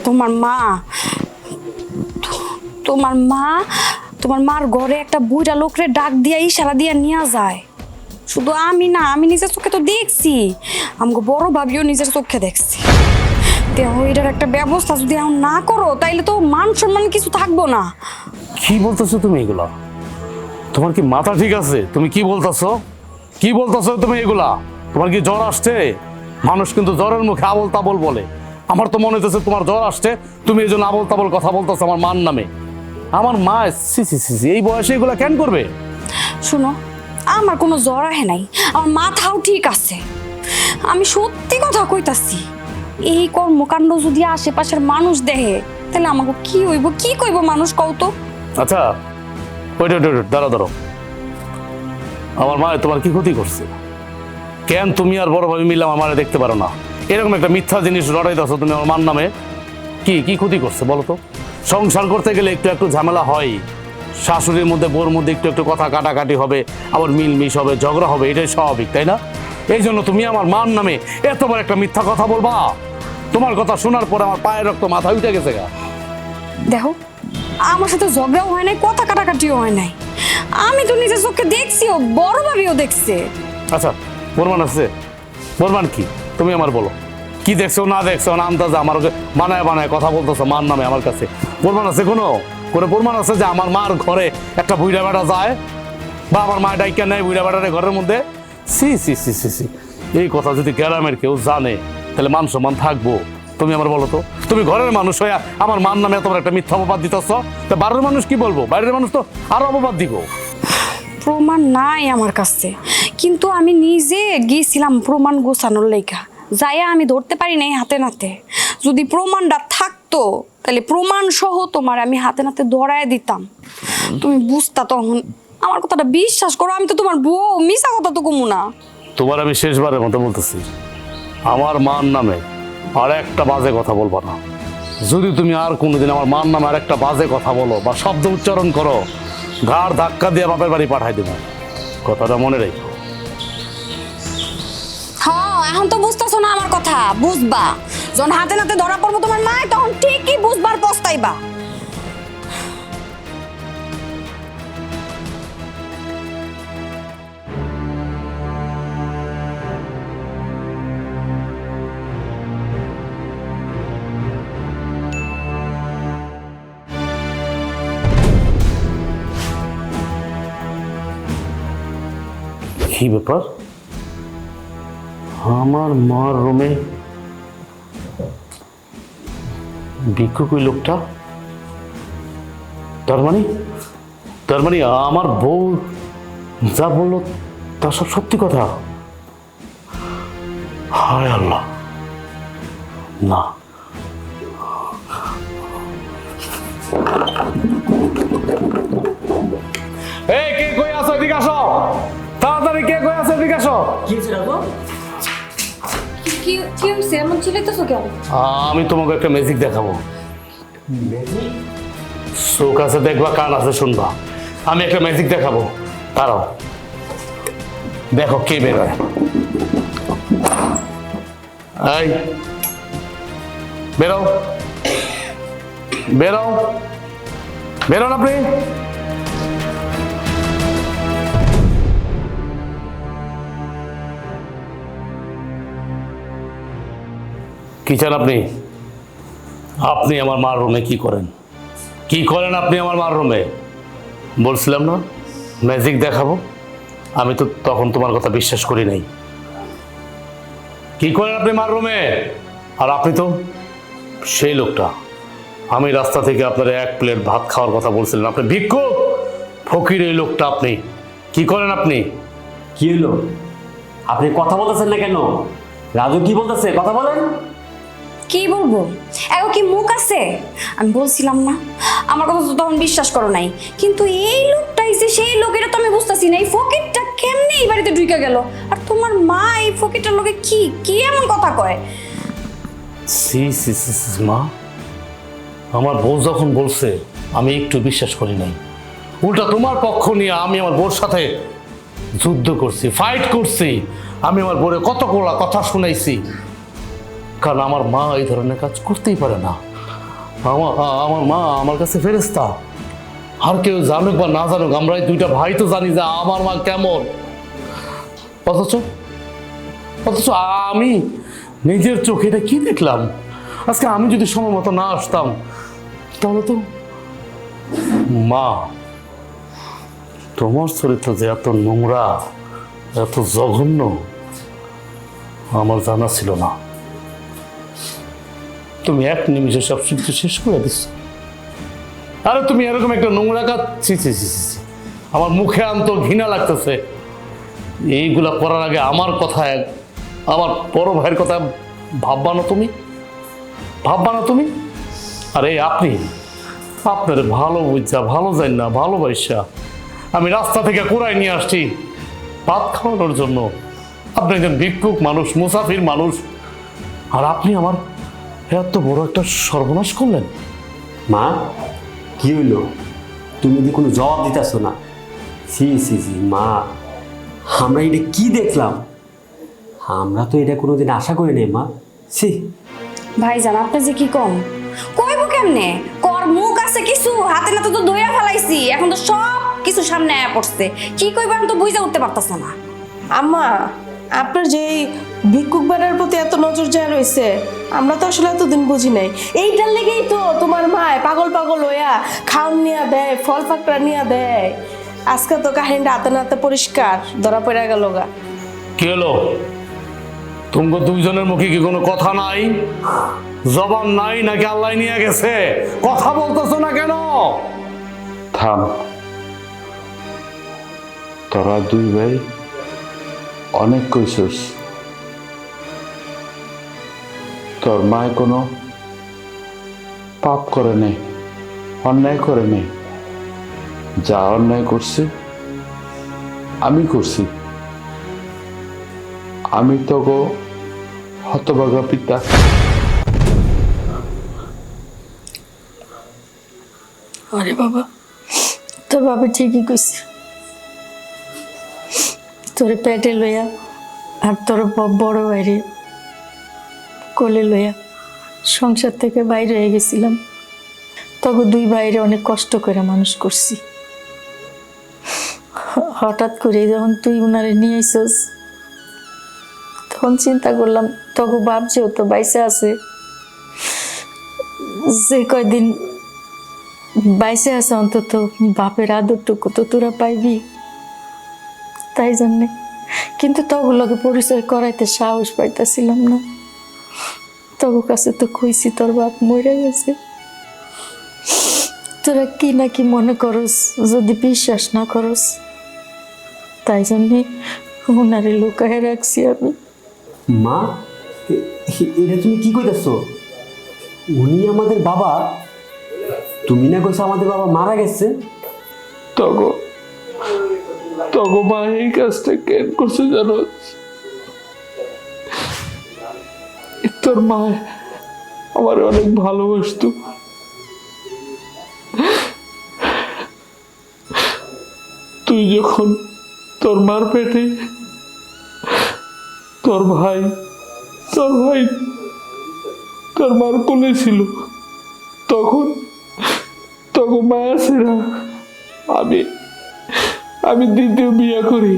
S5: তোমার মা, তোমার মার ঘরে একটা বুড়া লোকরে ডাক দিয়া ইশারা দিয়া নিয়ে যায়। শুধু আমি না, আমি নিজের চোখে তো দেখছি, আমাকে বড় ভাবিও নিজের চোখে দেখছি। দেহ এটার একটা ব্যবস্থা যদি এখন না করো, তাইলে তো মান সম্মান কিছু থাকবো না।
S4: কি বলতেছো তুমি এগুলা? তোমার কি মাথা ঠিক আছে? তুমি কি বলতেছো? কি বলতেছো তুমি এগুলা? তোমার কি জ্বর আসছে? মানুষ কিন্তু জ্বরের মুখে আবল তাবল বলে। আমার তো মনে হইতেছে তোমার জ্বর আসছে, তুমি এই জন্য আবল তাবল কথা বলতেছো আমার মার নামে। আমার মা সি সি সি সি, এই বয়সে এগুলা কেন করবে?
S5: শুনো, আমার কোনো জ্বর আহে নাই, আমার মাথাও ঠিক আছে। আমি সত্যি কথা কইতাছি, এই কর্মকাণ্ড যদি আশেপাশের মানুষ দেখে তাহলে আমাকে কি হইব, কি কইব মানুষ, কও তো?
S4: আচ্ছা ওইটা দাঁড়ো, আমার মা তোমার কি ক্ষতি করছে? কেন তুমি আর বড় ভাবি মিলে আমার দেখতে পারো না? এরকম একটা মিথ্যা জিনিস রটাইতেছো তুমি আমার মার নামে। কি ক্ষতি করছে বলো তো? সংসার করতে গেলে একটু ঝামেলা হয়, শাশুড়ির মধ্যে বোর মধ্যে একটু কথা কাটাকাটি হবে, আবার মিলমিশ হবে, ঝগড়া হবে, এটাই স্বাভাবিক, তাই না? এই জন্য তুমি আমার মার নামে এত বড় একটা মিথ্যা কথা বলবা? তোমার কথা শোনার পর আমার পায়ের রক্ত মাথায় উঠে গেছে গা।
S5: দেখো, আমার সাথে ঝগড়াও হয় নাই, কথা কাটাকাটিও হয় নাই। আমি তো নিজের চোখে দেখছিও, বড় ভাবিও দেখছে।
S4: আচ্ছা প্রমাণ আছে? প্রমাণ কি তুমি আমার বলো, কি দেখছো না দেখছো না আন্দাজে আমার বানায় কথা বলতেছো মার নামে আমার কাছে? প্রমাণ আছে কোনো প্রমাণ আছে যে আমার মার ঘরে একটা বুইড়া বেটা যায়, বা আমার মা ডাইকা নেয় বুইড়া বেটারে ঘরের মধ্যে? সি সি সি সি সি, এই কথা যদি গ্রামের কেউ জানে তাহলে মান সম্মান থাকবো? তুমি আমার বলো তো, তুমি ঘরের মানুষ হয়ে আমার মার নামে এত বড় একটা মিথ্যা অপবাদ দিতেছ, তা বাড়ির মানুষ কি বলবো? বাইরের মানুষ তো আরো অপবাদ দিব।
S5: প্রমাণ নাই আমার কাছে, কিন্তু আমি নিজে গিয়েছিলাম প্রমাণ গোছানোর লেখা, যাইয়া আমি ধরতে পারি নাই হাতে নাতে। যদি প্রমাণটা থাকতো তাহলে প্রমাণ সহ তোমার আমি হাতে নাতে ধরায় দিতাম, তুমি বুঝতা তখন। আমার কথাটা বিশ্বাস করো, আমি তো তোমার বউ, মিছা কথা তো কমু না।
S4: তোমার আমি শেষবারের মতো বলতেছি, আমার মার নামে আর একটা বাজে কথা বলবা না। যদি তুমি আর কোনোদিন আমার মার নামে আর একটা বাজে কথা বলো বা শব্দ উচ্চারণ করো, ঘাড় ধাক্কা দিয়ে বাপের বাড়ি পাঠাই দেবো, কথাটা মনে রেখো।
S5: হ্যাঁ, এখন তো বুঝতেছো না আমার কথা, বুঝবা যখন হাতে নাতে ধরা পড়বো তোমার মা, তখন ঠিকই বুঝবার পস্তাইবা।
S4: কি ব্যাপার, আমার মার রুমে ভিক্ষুক ওই লোকটা? তার মানে আমার বউ যা বললো তা সব সত্যি কথা? হায় আল্লাহ, না এই কে কই আছো? এদিকে আসো তাড়াতাড়ি, কে কই আছো? এদিকে আসো।
S5: কি হইছে, এমন চিল্লাইতেছো কেন?
S4: আমি তোমাকে একটা ম্যাজিক দেখাবো। চোখ আছে দেখবা, কান আছে শুনবা। আমি একটা ম্যাজিক দেখাবো, দাঁড়াও, দেখো কে বেরোয়। এই বেরো বেরো বেরোন আপনি। কি চান আপনি? আপনি আমার মার রুমে কি করেন? আপনি আমার মার রুমে? বলছিলাম না ম্যাজিক দেখাবো। আমি তো তখন তোমার কথা বিশ্বাস করি নাই। কি করেন আপনি মার রুমে? আর আপনি তো সেই লোকটা, আমি রাস্তা থেকে আপনার এক প্লেট ভাত খাওয়ার কথা বলছিলেন, আপনি ভিক্ষুক ফকির এই লোকটা। আপনি কি করেন? আপনি
S6: কি হলো? আপনি কথা বলতেছেন না কেন? রাজু কি বলতেছে? কথা বলেন।
S5: কি বলবো, এগো কি মুখ আছে? আমি বলছিলাম না, আমার কথা তো তখন বিশ্বাস করো নাই, কিন্তু এই লোকটাই যে সেই লোক এটা তো আমি বুঝতেছি না। এই ফকিরটা কেমনে এই বাড়িতে ঢুকে গেল? আর তোমার মা এই ফকিরটার লোকে কি কি এমন কথা কয়?
S4: সি সি সি সি, মা, আমার বউ যখন বলছে আমি একটু বিশ্বাস করি নাই। উল্টা তোমার পক্ষ নিয়ে আমি আমার বউর সাথে যুদ্ধ করছি, ফাইট করছি। আমি আমার বউরে কত কথা শুনাইছি, কারণ আমার মা এই ধরনের কাজ করতেই পারে না। আমার মা আমার কাছে ফেরেশতা। আর কেউ জানুক বা না জানুক, আমরা এই দুইটা ভাই তো জানি যে আমার মা কেমন। অথচ আমি নিজের চোখে এটা কি দেখলাম? আজকে আমি যদি সময় মতো না আসতাম তাহলে তো মা, তোমার চরিত্র যে এত নোংরা, এত জঘন্য আমার জানা ছিল না। তুমি এক নিমিষে সব কিছু শেষ করে দিচ্ছ। আরে তুমি এরকম একটা নোংরা কাজ, ছি ছি ছি ছি ছি। আমার মুখে আনতো ঘৃণা লাগতেছে। এইগুলা করার আগে আমার কথা আমার বড় ভাইয়ের কথা ভাববা না তুমি? ভাববা না তুমি? আরে আপনি আপনার ভালো বুঝা, ভালো যাই না, ভালোবাসা আমি রাস্তা থেকে কোরাই নিয়ে আসছি ভাত খাওয়ানোর জন্য। আপনি একজন ভিক্ষুক মানুষ, মুসাফির মানুষ, আর আপনি আমার এত বড় একটা সর্বনাশ করলেন।
S6: মা, কি হইলো? তুমি কি কোনো জবাব দিতেছো না? সি সি সি মা, আমরা এটা কি দেখলাম? আমরা তো এটা কোনোদিন আশা করি নাই মা। সি
S5: ভাইজান আপনি যে কি কম কইব কেমনে? কর মুখ আছে কিছু, হাতে নাতে তো দইয়া ফেলাইছি, এখন তো সব কিছু সামনে আয়া পড়ছে, কি কইব আমি তো বুঝে উঠতে পারতাছ না।
S2: আম্মা, আপনার যে এই ভিক্ষুক বেড়ার প্রতি এত নজর যায় রয়েছে, আমরা তো আসলে এতদিন বুঝি নাই। এইটার লেগেই তো তোমার মায় পাগল পাগল হইয়া খাওন নিয়ে দেয়, ফল ফাকড়া নিয়ে দেয়। আজকে তো কাহিনীটা হাতে নাতে পরিষ্কার ধরা পড়ে গেল গা।
S4: কি হলো? তোমাকে দুইজনের মুখে কি কোনো কথা নাই, জবান নাই, নাকি আল্লাহ নিয়ে গেছে? কথা বলতেছো না কেন?
S3: থাম, তোরা দুই ভাই অনেক কইছস। তোর মায় কোনো পাপ করে নেই, অন্যায় করে নেই। যা অন্যায় করছে আমি করছি। আমি তো গো হতভাগা পিতা।
S1: আরে বাবা, তোর বাবা ঠিকই কইছে। তোর পেটে লইয়া আর তোর বড় বাইরে কোলে লইয়া সংসার থেকে বাইরে হয়ে গেছিলাম। তখন দুই বাইরে অনেক কষ্ট করে মানুষ করছি। হঠাৎ করে যখন তুই উনারে নিয়ে আইসস, তখন চিন্তা করলাম তখন বাপ যেহেতু বাইসে আছে, যে কয়দিন বাইসে আছে অন্তত বাপের আদরটুকু তো তোরা পাইবি। তাই জন্যে কিন্তু তগুলোকে পরিচয় করাইতে সাহস পাইতেছিলাম না। তগু কাছে তো কইছি তোর বাপ মরে গেছে। তোরা কি নাকি মনে করস, যদি বিশ্বাস না করস, তাই জন্যে ওনারে লুকায় রাখছি আমি।
S6: মা, এটা তুমি কি কইতেছো? উনি আমাদের বাবা? তুমি না কইছো আমাদের বাবা মারা গেছে?
S7: তগো তগো মা এই কাজটা কেন করছে জানো? তোর মা আমার অনেক ভালোবাসতো। তুই যখন তোর মার পেটে, তোর ভাই তোর মার কোলে ছিল, তখন তখন মায়া ছিলা আমি দ্বিতীয় বিয়া করি।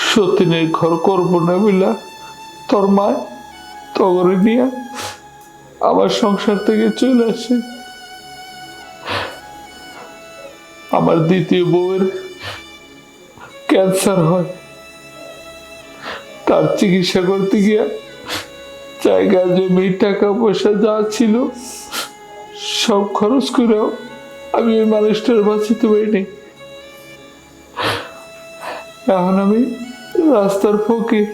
S7: সতীনের ঘর করবো না বইলা তোর মা তগরে নিয়ে আমার সংসার থেকে চলে আসে। আমার দ্বিতীয় বউয়ের ক্যান্সার হয়। তার চিকিৎসা করতে গিয়া জায়গা জমি টাকা পয়সা যা ছিল সব খরচ করেও আমি ওই মানুষটার বাঁচিতে পারিনি। এখন আমি রাস্তার ফকির,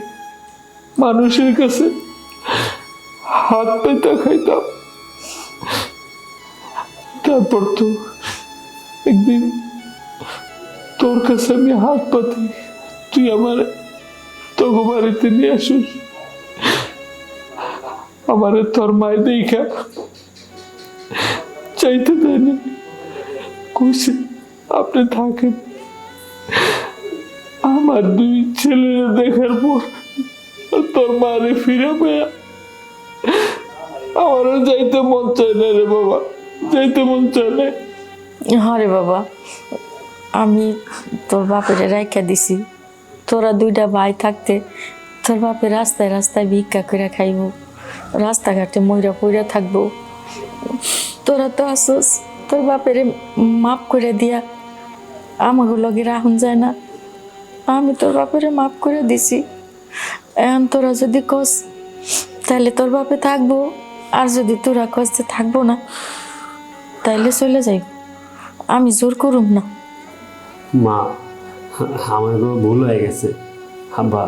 S7: মানুষের কাছে হাত পেতে খাইতাম। তারপর তো একদিন তোর কাছে আমি হাত পাতি, তুই আমার তোকে বাড়িতে নিয়ে আসিস। আমারে তোর মায় দেখা চাইতে দেয়নি, কইছে আপনি থাকেন। আমার দুই ছেলেরা দেখার পর তোর মারে ফিরে পেয়া আমারও যাইতে মন চায় না রে বাবা, যাইতে মন চায় না।
S1: হরে বাবা, আমি তোর বাপের রাইখা দিছি। তোরা দুইটা ভাই থাকতে তোর বাপের রাস্তায় রাস্তায় ভিক্ষা করে খাইব, রাস্তাঘাটে ময়রা পইরা থাকবো। তোরা তো আসস, তোর বাপের মাফ করে দিয়া আমাকে লগে রাহুন যায় না। আমি তোর বাপের মাফ করে দিছি। এখন তোরা যদি কস তাহলে তোর বাপে থাকবো আর যদি তোরা কষ্টে থাকবো না তাইলে চলে যাই, আমি জোর করুম না।
S6: মা, আমার কোনো ভুল হয়ে গেছে। আব্বা,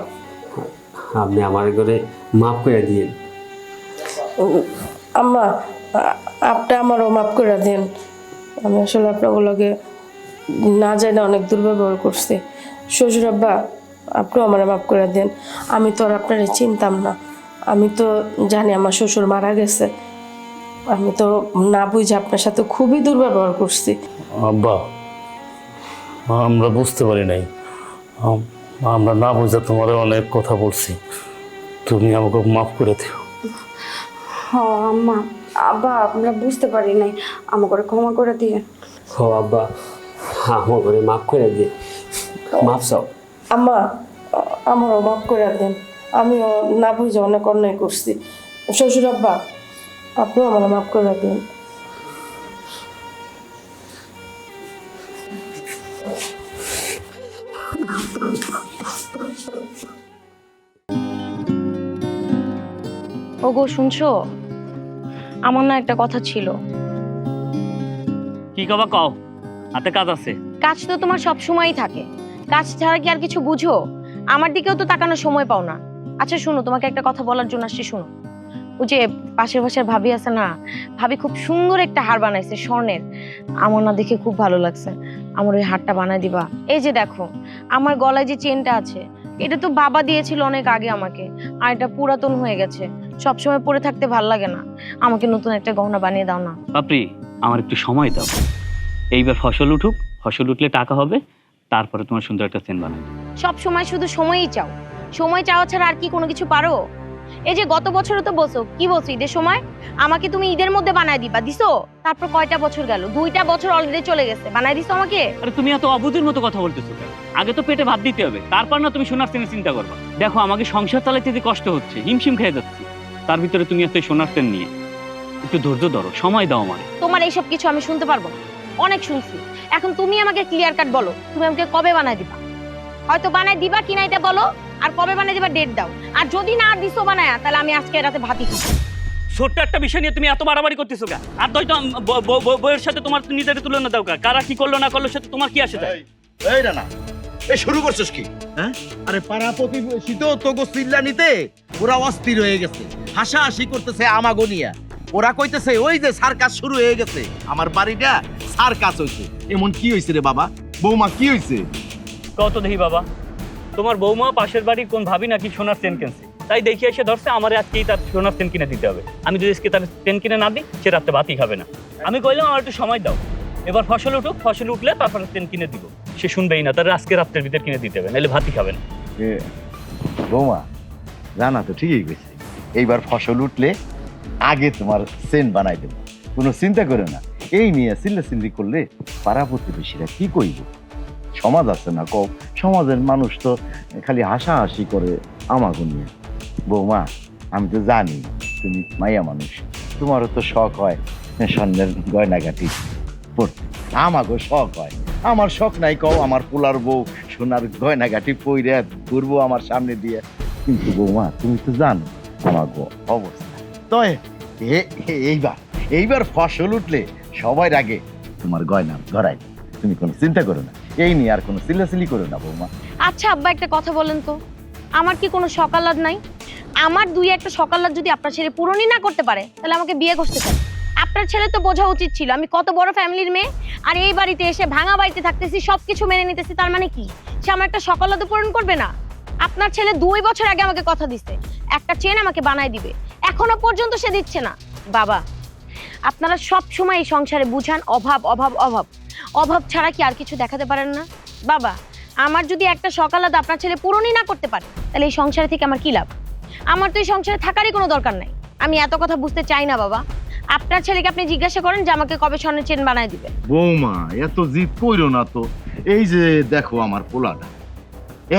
S6: আপনি আমার ঘরে মাফ করে দিয়ে।
S2: আম্মা আপনি আমারও মাফ করে দেন। আমি আসলে আপনাগুলোকে না জানি অনেক দুর্ব্যবহার করছি। শ্বশুর আব্বা, আপনিও আমার মাফ করে দেন। আমি তো আর আপনার চিনতাম না। আমি তো জানি আমার শ্বশুর মারা গেছে। আমি তো না বুঝে আপনার সাথে খুবই দুর্ব্যবহার করছি।
S4: আব্বা, আমরা বুঝতে পারি নাই, আমরা না বুঝে তোমার অনেক কথা বলছি, তুমি আমাকে মাফ করে দিও।
S5: হ্যাঁ আম্মা, আব্বা আমরা বুঝতে পারি নাই, আমাকে ক্ষমা করে দিয়ে।
S6: ও আব্বা, আমার ঘরে মাফ করে দিয়ে। মাফ চাও।
S2: আম্মা আমারও মাফ করে দেন। আমিও না বুঝে অনেক অন্যায় করছি। শ্বশুর আব্বা, আপনিও আমার মাফ করে দেন।
S5: ওগো শুনছো, আমার না একটা কথা ছিল।
S8: কি কবা কও, হাতে কাজ আছে।
S5: কাজ তো তোমার সব সময়ই থাকে, কাজ ছাড়া কি আর কিছু বুঝো? আমার দিকেও তো তাকানোর সময় পাও না। আচ্ছা শোনো, তোমাকে একটা কথা বলার জন্য আসছি, শোনো। ওই যে পাশের বাসার ভাবি আছে না, ভাবি খুব সুন্দর একটা হার বানাইছে স্বর্ণের। আমার না দেখে খুব ভালো লাগছে, আমার ওই হারটা বানাই দিবা? এই যে দেখো, আমার গলায় যে চেনটা আছে, এটা তো বাবা দিয়েছিল অনেক আগে আমাকে, আর এটা পুরাতন হয়ে গেছে, সবসময় পরে থাকতে ভাল লাগে না। আমাকে নতুন একটা গহনা বানিয়ে দাও না।
S8: বাপরি, আমার একটু সময় দাও। এইবার ফসল উঠুক, ফসল উঠলে টাকা হবে, তারপরে তোমার সুন্দর একটা চেন বানাই।
S5: সব সময় শুধু সময়ই চাও, সময় চাওয়া ছাড়া আর কি কোনো কিছু পারো? এই যে গত বছরও তো বলছো, কি বলছো ঈদের সময় আমাকে তুমি ঈদের মধ্যে বানায় দিবা, দিছো? তারপর কয়টা বছর গেল? 2টা বছর অলরেডি চলে গেছে, বানায় দিছো আমাকে?
S8: আরে তুমি এত অবুঝের মতো কথা বলতেছো কেন? আগে তো পেটে ভাত দিতে হবে, তারপর না তুমি সোনার চেনের চিন্তা করবা। দেখো আমাকে সংসার চালাইতে যে কষ্ট হচ্ছে, হিমশিম খেয়ে যাচ্ছি, তার ভিতরে তুমি এত সোনার চেন নিয়ে। একটু ধৈর্য ধরো, সময় দাও আমারে।
S5: তোমার এইসব কিছু আমি শুনতে পারবো না, অনেক শুনছি। এখন তুমি আমাকে ক্লিয়ার কাট বলো, তুমি আমাকে কবে বানায় দিবা? হয়তো বানায় দিবা কিনা এটা বলো, আর কবে বানায় দিবা ডেট দাও। আর যদি না দিছো বানায়া, তাহলে আমি আজকে রাতে ভাতই খাবো।
S8: ছোট্ট একটা বিষয় নিয়ে তুমি এত বাড়াবাড়ি করতেছো কেন? আর তো বইয়ের সাথে তোমার নিজের তুলনা দাও কেন? কারা কি করলো না করলো সাথে তোমার কি আসে যায়?
S9: এই না না, এই শুরু করছিস কি? হ্যাঁ, আরে পাড়া প্রতিবেশী তো তোগো চিল্লা নিতে ওরা অস্থির হয়ে গেছে, হাসাহাসি করতেছে আমাগো নিয়া। ওরা কইতেছে ওই যে সার্কাস শুরু হয়ে গেছে, আমার বাড়িটা সার্কাস হইছে। এমন কি হইছে রে বাবা? বৌমা কি হইছে?
S8: কত দেখি বাবা, তোমার বৌমা পাশের বাড়ির কোন ভাবি নাকি সোনার চেন কিনছে, তাই দেখি এসে ধরছে আমার আজকেই তার সোনার চেন কিনে দিতে হবে। আমি যদি আজকে তার চেন কিনে না দিই, সে রাতে ভাতই খাবে না। আমি কইলাম আমার একটু সময় দাও, এবার ফসল উঠুক, ফসল উঠলে তারপরে চেন কিনে দিব। সে শুনবেই না, তার আজকে রাত্রের ভিতর কিনে দিতে হবে, নাহলে ভাতই খাবে না।
S9: বৌমা জানা তো ঠিকই কইছে, এইবার ফসল উঠলে আগে তোমার সেন্ট বানাই দেবো, কোনো চিন্তা করো না। এই নিয়ে চিল্লাচিল্লি করলে পাড়া প্রতিবেশীরা কি কইব? সমাজ আছে না কও, সমাজের মানুষ তো খালি হাসাহাসি করে আমাকে নিয়ে। বৌমা আমি তো জানি তুমি মাইয়া মানুষ, তোমারও তো শখ হয় স্বর্ণের গয়নাগাটি পড়তে, আমাকেও শখ হয়। আমার শখ নাই কও, আমার পোলার বউ সোনার গয়নাগাটি পইরে ঘুরবো আমার সামনে দিয়ে। কিন্তু বৌমা তুমি তো জানো আমার অবস্থা। তো এইবার ফসল উঠলে সবার আগে তোমার গয়না ধরাই, তুমি কোনো চিন্তা করো না, এই নিয়ে আর কোনো চিল্লাচিল্লি করো না বৌমা।
S5: আচ্ছা আব্বা, একটা কথা বলেন তো, আমার কি কোনো সকালাদ নাই? আমার 2-1টা সকালাদ যদি আপনার ছেলে পূরণই না করতে পারে, তাহলে আমাকে বিয়ে করতে চান? আপনার ছেলে তো বোঝা উচিত ছিল আমি কত বড় ফ্যামিলির মেয়ে, আর এই বাড়িতে এসে ভাঙা বাড়িতে থাকতেছি, সবকিছু মেনে নিতেছি। তার মানে কি সে আমার একটা সকালাদ পূরণ করবে না? আপনার ছেলে 2 বছর আগে আমাকে কথা দিছে একটা চেন আমাকে বানায় দিবে, এখনো পর্যন্ত সে দিচ্ছে না। বাবা, আপনারা সব সময় এই সংসারে বুঝান অভাব অভাব অভাব, অভাব ছাড়া কি আর কিছু দেখাতে পারেন না? বাবা, আমার যদি একটা সকালাদ আপনার ছেলে পূরণই না করতে পারে, তাহলে এই সংসারে থেকে আমার কি লাভ? আমার তো এই সংসারে থাকারই কোনো দরকার নাই। আমি এত কথা বুঝতে চাই না বাবা। আপনার ছেলেকে আপনি জিজ্ঞাসা করেন যে আমাকে কবে স্বর্ণের চেন বানায় দিবে।
S9: বৌমা এত জিদ কইরো না তো, এই যে দেখো আমার পোলাটা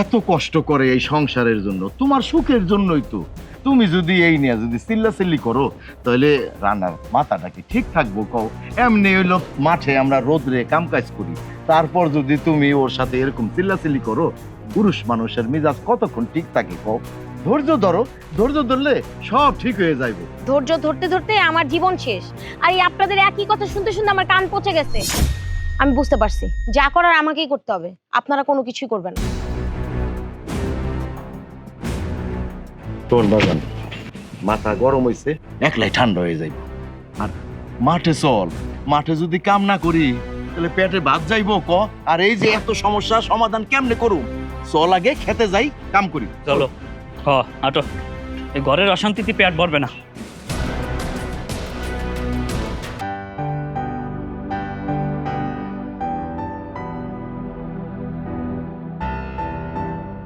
S9: এত কষ্ট করে এই সংসারের জন্য, তোমার সুখের জন্যই তো। তুমি যদি এই নিয়ে যদি চিল্লাচিল্লি করো, তাহলে রান্নার মাথাটা কি ঠিক থাকবো কও? এমনি হইলো মাঠে আমরা রোদরে কামকাজ করি, তারপর যদি তুমি ওর সাথে এরকম চিল্লাচিল্লি করো, পুরুষ মানুষের মেজাজ কতক্ষণ ঠিক থাকে কও? ধৈর্য ধরো, ধৈর্য ধরলে সব ঠিক হয়ে যাইবে।
S10: ধৈর্য ধরতে ধরতে আমার জীবন শেষ, আর এই আপনাদের একই কথা শুনতে শুনতে আমার কান পচে গেছে। আমি বুঝতে পারছি যা করার আমাকেই করতে হবে, আপনারা কোনো কিছুই করবেন না।
S9: তোর বাগান মাথা গরম হইছে, একলাই ঠান্ডা হয়ে যাইব। আর মাঠে চল, মাঠে যদি কাম না করি তাহলে পেটে ভাত যাইব ক। আর এই যে এত সমস্যা সমাধান কেমনে করুম, চল আগে খেতে যাই, কাম করি।
S8: চলো হাঁটো, এই ঘরের অশান্তিতে পেট ভরবে না।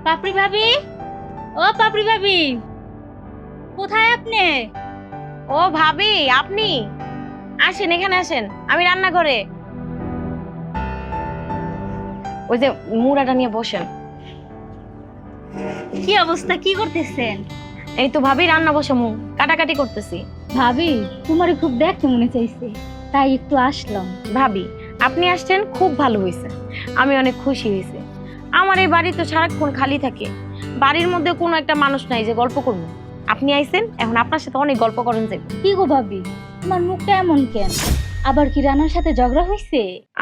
S11: পাপড়ি ভাবি, ও পাপড়ি ভাবি, কোথায় আপনি?
S10: ও ভাবি, আপনি আসেন, এখানে আসেন, আমি রান্নাঘরে। ওই যে মুড়াটা নিয়ে বসেন।
S11: কি অবস্থা, কি করতেছেন?
S10: এই তো ভাবি রান্না বসামু, কাটাকাটি করতেছি।
S11: ভাবি, তোমারে খুব দেখতে মনে চাইছে, তাই একটু আসলাম।
S10: ভাবি আপনি আসছেন, খুব ভালো হয়েছে, আমি অনেক খুশি হয়েছে। আমার এই বাড়ি তো সারাক্ষণ খালি থাকে, বাড়ির মধ্যে কোনো একটা মানুষ নাই যে গল্প করবো। আপনি আইছেন, এখন আপনার সাথে অনেক গল্প করেন যাবে।
S11: কি গো ভাবি, তোমার মুখটা এমন কেন? আবার কি রানার সাথে ঝগড়া হয়েছে?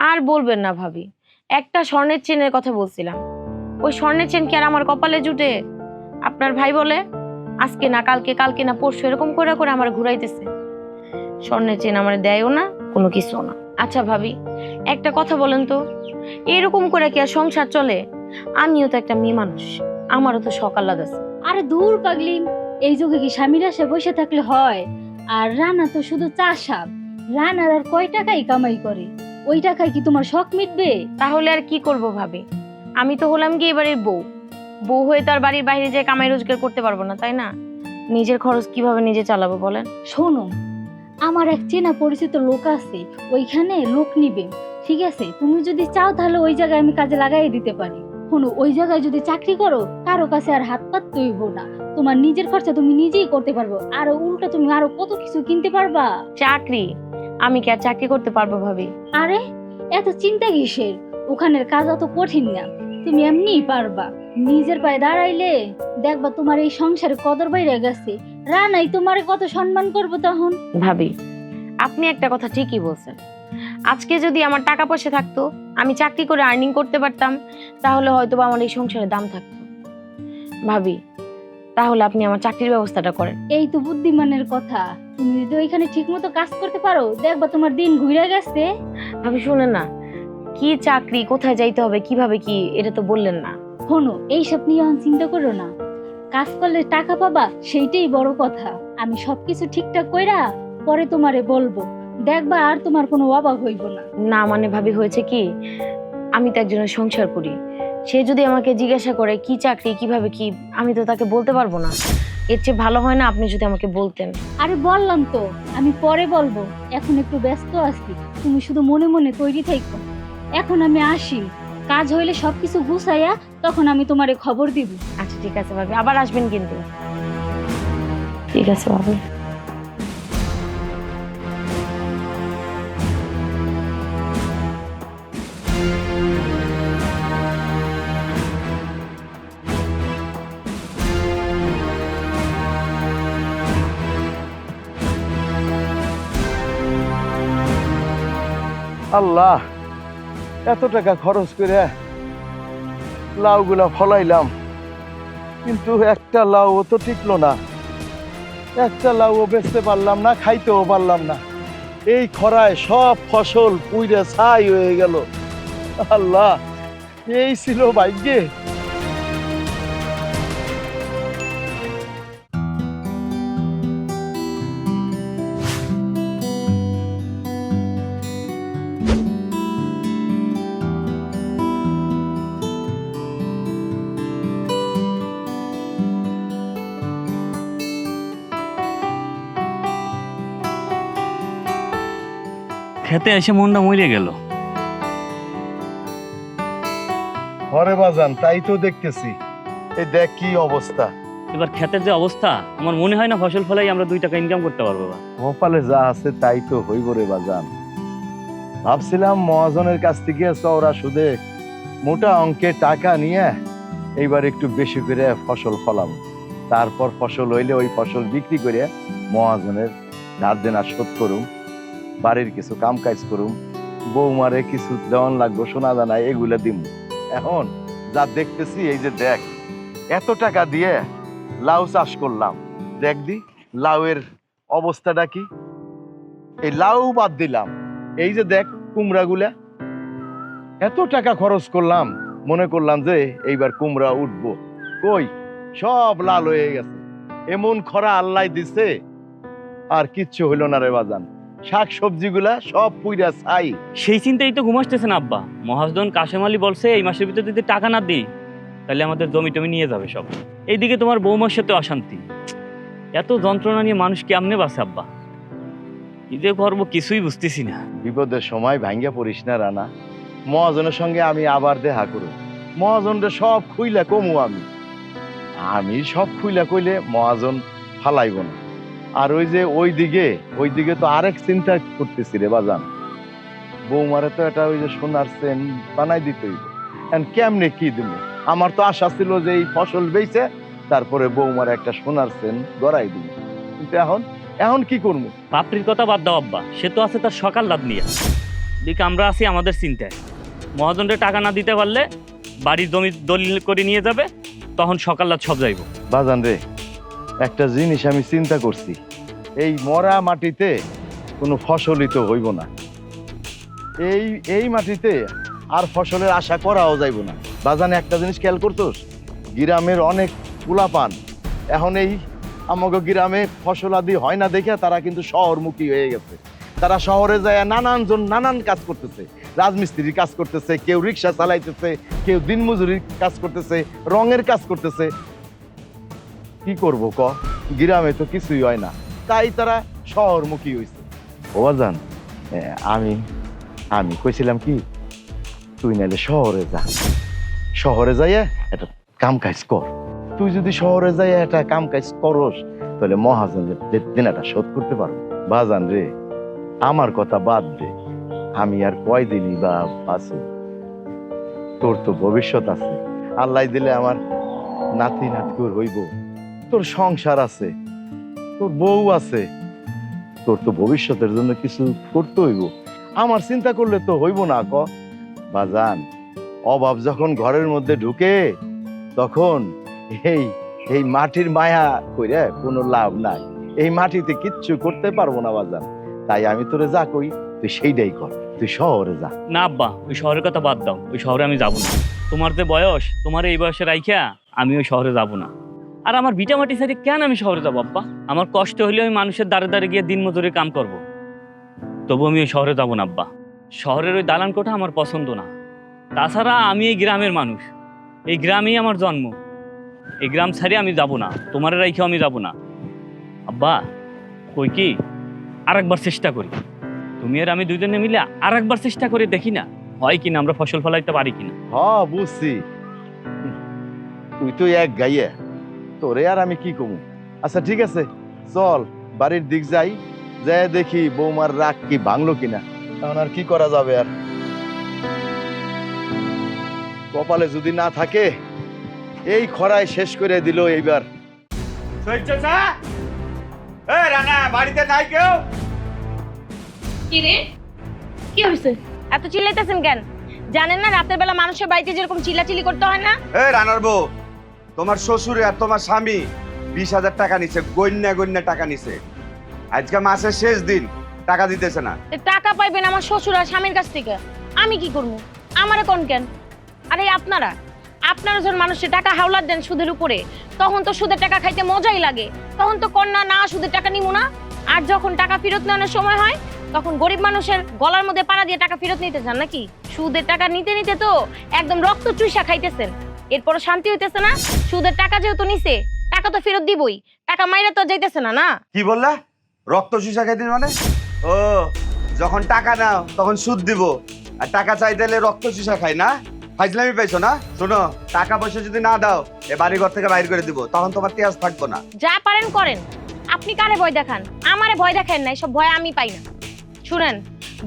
S10: আর বলবেন না ভাবি, একটা স্বর্ণের চেনের কথা বলছিলাম, ওই স্বর্ণের চেন কি আর আমার কপালে জুটে? আপনার ভাই বলে আজকে না কালকে, কালকে না পরশু, এরকম করে করে আমার ঘুরাইতেছে। স্বর্ণের চেন আমার দেয়ও না, কোনো কিছু না। আচ্ছা ভাবি, একটা কথা বলেন তো, এরকম করে কি আর সংসার চলে? আমিও তো একটা মেয়ে মানুষ, আমারও তো সকাল লাগাছে।
S11: আরে দূর পাগলি, এই যুগে কি স্বামীরা সে বসে থাকলে হয়? আর রানা তো শুধু চাষাব, রানার আর কয় টাকাই কামাই করে, ওই টাকায় কি তোমার শখ মিটবে?
S10: তাহলে আর কি করব ভাবি, আমি তো হলাম কি এবারের বউ, বউ হয়ে তো আর বাড়ির বাইরে যে কামাই রোজগার করতে পারবো না, তাই না? নিজের খরচ কিভাবে নিজে চালাবো বলেন?
S11: শোনো, আমার এক চেনা পরিচিত লোক আছে, ওইখানে লোক নিবে, ঠিক আছে? তুমি যদি চাও তাহলে ওই জায়গায় আমি কাজে লাগাই দিতে পারি। শোনো, ওই জায়গায় যদি চাকরি করো, কারো কাছে আর হাত পাততে হইব না, তোমার নিজের খরচা তুমি নিজেই করতে পারবো, আর উল্টা তুমি আরো কত কিছু কিনতে পারবা।
S10: চাকরি? আমি কি আর চাকরি করতে পারবো ভাবি?
S11: আরে এত চিন্তা কিসের, ওখানের কাজ অত কঠিন না, তুমি এমনিই পারবা। নিজের পায়ে দাঁড়াইলে দেখবা তোমার এই সংসারে কদর বাইরে গেছে, রানাই তোমারে কত সম্মান করবো তখন।
S10: ভাবি আপনি একটা কথা ঠিকই বলছেন, আজকে যদি আমার টাকা পয়সা থাকতো, আমি চাকরি করে আর্নিং করতে পারতাম, তাহলে হয়তো বা আমার এই সংসারের দাম থাকতো। ভাবি তাহলে আপনি আমার চাকরির ব্যবস্থাটা করেন।
S11: এই তো বুদ্ধিমানের কথা, তুমি যদি ওইখানে ঠিক মতো কাজ করতে পারো, দেখবা তোমার দিন ঘুরে গেছে।
S10: ভাবি শুনেন না, কি চাকরি, কোথায় যাইতে হবে, কিভাবে কি, এটা তো বললেন না।
S11: শোনো, এইসব নিয়ে চিন্তা করো না, কাজ করলে টাকা পাবা, সেইটাই বড় কথা। আমি সবকিছু ঠিকঠাক কইরা পরে তোমারে বলবো, দেখবা আর তোমার কোনো অভাব হইব না।
S10: না মানে ভাবি হয়েছে কি, আমি তো একজনের সংসার করি, সে যদি আমাকে জিজ্ঞাসা করে কি চাকরি, কিভাবে কি, আমি তো তাকে বলতে পারবো না। এর চেয়ে ভালো হয় না আপনি যদি আমাকে বলতেন।
S11: আরে বললাম তো, আমি পরে বলবো, এখন একটু ব্যস্ত আছি, তুমি শুধু মনে মনে তৈরি থাকো। এখন আমি আসি, কাজ হইলে সবকিছু গুছাইয়া তখন আমি তোমারে খবর দিব।
S10: আচ্ছা ঠিক আছে ভাবি, আবার আসবেন কিন্তু। ঠিক আছে ভাবি।
S9: আল্লাহ, এত টাকা খরচ করে লাউগুলা ফলাইলাম, কিন্তু একটা লাউ তো টিকলো না, একটা লাউও বেচতে পারলাম না, খাইতেও পারলাম না। এই খরায় সব ফসল পুইরে ছাই হয়ে গেল। আল্লাহ, এই ছিল ভাগ্যে।
S8: খেতে এসে মনটা মরে গেল।
S9: ঘরে বাজান, তাই তো দেখতেছি। এই দেখ কি অবস্থা।
S8: এবার ক্ষেতের যে অবস্থা, আমার মনে হয় না ফসল ফলাই আমরা 2 টাকা ইনকাম করতে পারবো।
S9: কপালে যা আছে তাই তো হইব রে বাজান। ভাবছিলাম মহাজনের কাছ থেকে চওড়া সুদে মোটা অঙ্কের টাকা নিয়ে এইবার একটু বেশি করে ফসল ফলাম, তারপর ফসল হইলে ওই ফসল বিক্রি করে মহাজনের ধার দেনা শোধ করুম, বাড়ির কিছু কাম কাজ করুম, বৌমারে কিছু দেওয়ান লাগবো, সোনা দানা এগুলা দিম। এখন যা দেখতেছি এই যে দেখ, এত টাকা দিয়ে লাউ চাষ করলাম, দেখ দি লাউয়ের অবস্থাটা কি। এই লাউ বাদ দিলাম, এই যে দেখ কুমড়াগুলা, এত টাকা খরচ করলাম, মনে করলাম যে এইবার কুমড়া উঠবো, কই সব লাল হয়ে গেছে। এমন খরা আল্লাহ দিছে, আর কিচ্ছু হইল না রে বাজান। শাক সবজিগুলা সব পুইরা ছাই।
S8: সেই চিন্তাই তো ঘুমাসতেছে না আব্বা। মহাজন কাশেম আলী বলছে এই মাসের ভিতরে যদি টাকা না দিই তাহলে আমাদের জমি টমি নিয়ে যাবে সব। এইদিকে তোমার বৌমার সাথে অশান্তি, এত যন্ত্রণা নিয়ে মানুষ কেমনে বাঁচে আব্বা? কি যে করবো কিছুই বুঝতেছি না।
S9: বিপদের সময় ভাঙ্গা পড়িস না রানা, মহাজনের সঙ্গে আমি আবার দেখা করব। মহাজনরে সব খুইলা কমু আমি সব খুইলা কইলে মহাজন ফালাইব না। আর ওই দিকে তো আরেক চিন্তা করতেছি রে বাজান, বৌমারে তো এটা ওই যে সোনার চেন বানাই দিতেই, কেমনে কি দিল। আমার তো আশা ছিল যে এই ফসল বেচে তারপরে বৌমার একটা সোনার চেন গড়াই দিব, কিন্তু এখন কি করবো?
S8: পাপড়ির কথা বাদ দাও আব্বা, সে তো আছে তার সকাল লাভ নিয়ে। দিকে আমরা আছি আমাদের চিন্তায়। মহাজনরে টাকা না দিতে পারলে বাড়ির জমি দলিল করে নিয়ে যাবে, তখন সকাল রাত সব যাইব।
S9: বাজান রে, একটা জিনিস আমি চিন্তা করছি, এই মরা মাটিতে কোনো ফসলই তো হইব না। এই মাটিতে আর ফসলের আশা করাও যাইব না। বাজানে একটা জিনিস খেয়াল করতোস, গ্রামের অনেক পোলাপান এখন এই আমাকে গ্রামে ফসল আদি হয় না দেখে তারা কিন্তু শহরমুখী হয়ে গেছে। তারা শহরে যায় নানান কাজ করতেছে, রাজমিস্ত্রির কাজ করতেছে, কেউ রিক্সা চালাইতেছে, কেউ দিনমজুরির কাজ করতেছে, রঙের কাজ করতেছে। কি করব ক, গ্রামে তো কিছুই হয় না, তাই তারা শহরমুখী হয়েছে। ও বাজান, আমি কইছিলাম কি, তুই নাইলে শহরে যাইয়া একটা কাম কাজ কর। তুই যদি শহরে যাইয়া একটা কাম কাজ করস তাহলে মহাজনের দেনাটা শোধ করতে পারবো। বাজান রে, আমার কথা বাদ দে, আমি আর কয়দিনই বা আছি, তোর তো ভবিষ্যৎ আছে। আল্লাহ দিলে আমার নাতি নাতকুর হইব, তোর সংসার আছে, তোর বউ আছে, তোর তো ভবিষ্যতের জন্য কিছু করতে হইব। আমার চিন্তা করলে তো হইব না ক বাজান। অভাব যখন ঘরের মধ্যে ঢুকে তখন এই মাটির মায়া কইরা কোনো লাভ নাই। এই মাটিতে কিচ্ছু করতে পারবো না বাজান। তাই আমি তোরে যা কই তুই সেইটাই কর, তুই শহরে যা।
S8: না আব্বা, ওই শহরের কথা বাদ দাও, ওই শহরে আমি যাব না। তোমার যে বয়স, তোমার এই বয়সে রাইখা আমি ওই শহরে যাব না। আর আমার ভিটা মাটি সাইডে কেন আমি শহরে যাবো আব্বা? আমার কষ্ট হইলে আমি মানুষের দ্বারে দ্বারে গিয়ে দিন মজুরি কাম করব, তবু আমি ওই শহরে যাব না আব্বা। শহরের ওই দালান কোঠা আমার পছন্দ না। তাছাড়া আমি এই গ্রামের মানুষ, এই গ্রামেই আমার জন্ম, এই গ্রাম ছাড়িয়ে আমি যাব না, তোমার রাইখেও আমি যাব না আব্বা। কই কি আরেকবার চেষ্টা করি, তুমি আর আমি দুইজনে মিলে আরেকবার চেষ্টা করে দেখি না হয় কিনা, আমরা ফসল ফলাইতে পারি কিনা।
S9: হ্যাঁ বুঝছি, তুই তো এক গাইয়া, তোরে আর আমি কি কমু। আচ্ছা ঠিক আছে, চল বাড়ির দিক যাই, যাই দেখি বৌমার রাগ কি ভাঙলো কিনা। তখন আর কি করা যাবে, আর কপালে যদি না থাকে এই খরায় শেষ করে দিল এইবার।
S10: বাড়িতে নাই কেউ? কি রে, কি হইছে? এত চিল্লাইতেছেন কেন? জানেন না রাতের বেলা মানুষের বাড়িতে যেরকম চিল্লাচিল্লি করতে হয় না?
S12: রানার বউ, তোমার শ্বশুর আর তোমার স্বামী 20,000 টাকা নিছে, গন্যা টাকা নিছে। আজকে মাসের শেষ দিন, টাকা দিতেছে না।
S10: টাকা পাইবেন আমার শ্বশুর আর স্বামীর কাছ থেকে, আমি কি করবো? আমারে কোন কেন? আরে আপনারা যখন মানুষের টাকা হাওলাত দেন সুদের উপরে, তখন তো সুদের টাকা খাইতে মজাই লাগে, তখন তো কন্যা না সুদের টাকা নিমু না। আর যখন টাকা ফেরত নেওয়ার সময় হয় তখন গরিব মানুষের গলার মধ্যে পাড়া দিয়ে টাকা ফেরত নিতে চান নাকি? সুদের টাকা নিতে নিতে তো একদম রক্ত চুষা খাইতেছেন, এরপরও শান্তি হইতেছে না। সুদের টাকা যেহেতু নিছে, টাকা তো ফেরত দিবই, টাকা মাইরা তো যাইতেছে না। না
S12: কি বললা? রক্ত চুষা খাইতে মানে? ও, যখন টাকা নাও তখন সুদ দিব, আর টাকা চাইতে হলে রক্ত চুষা খাই না? ফাইজলামি পাইছো না? শোনো, টাকা পয়সা যদি না দাও এ বাড়ি ঘর থেকে বাইর করে দিব, তখন তোমার তেজ থাকবো না।
S10: যা পারেন করেন, আপনি কারে ভয় দেখান? আমারে ভয় দেখান না, সব ভয় আমি পাই না। শুনেন,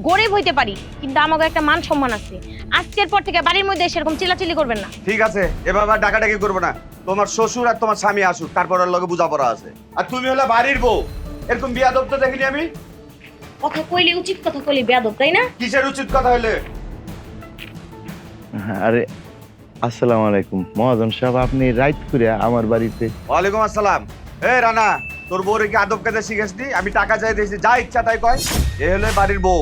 S10: গরিব হইতে পারি কিন্তু আমাকে একটা মান সম্মান আছে। আজকের পর থেকে বাড়ির মধ্যে সেরকম চিল্লাচিল্লি করবেন না।
S12: ঠিক আছে, এবার আর ডাকাডাকি করবো না। তোমার শ্বশুর আর তোমার স্বামী আসুক, তারপর ওর লগে বোঝাপড়া আছে। আর তুমি হলে বাড়ির বউ, এরকম বিয়াদব তো দেখিনি আমি।
S10: কথা কইলে উচিত কথা কইলে বেয়াদব, তাই না?
S12: কিসের উচিত কথা হইলে?
S9: আরে আসসালামু আলাইকুম মহাজন সাহেব, আপনি রাইট করে আমার বাড়িতে।
S12: ওয়ালাইকুম আসসালাম। এই রানা, তোর বউরে কি আদব কায়দা শিখেছি? আমি টাকা চাই দিয়েছি, যা ইচ্ছা তাই কয়। এ হলে বাড়ির বউ,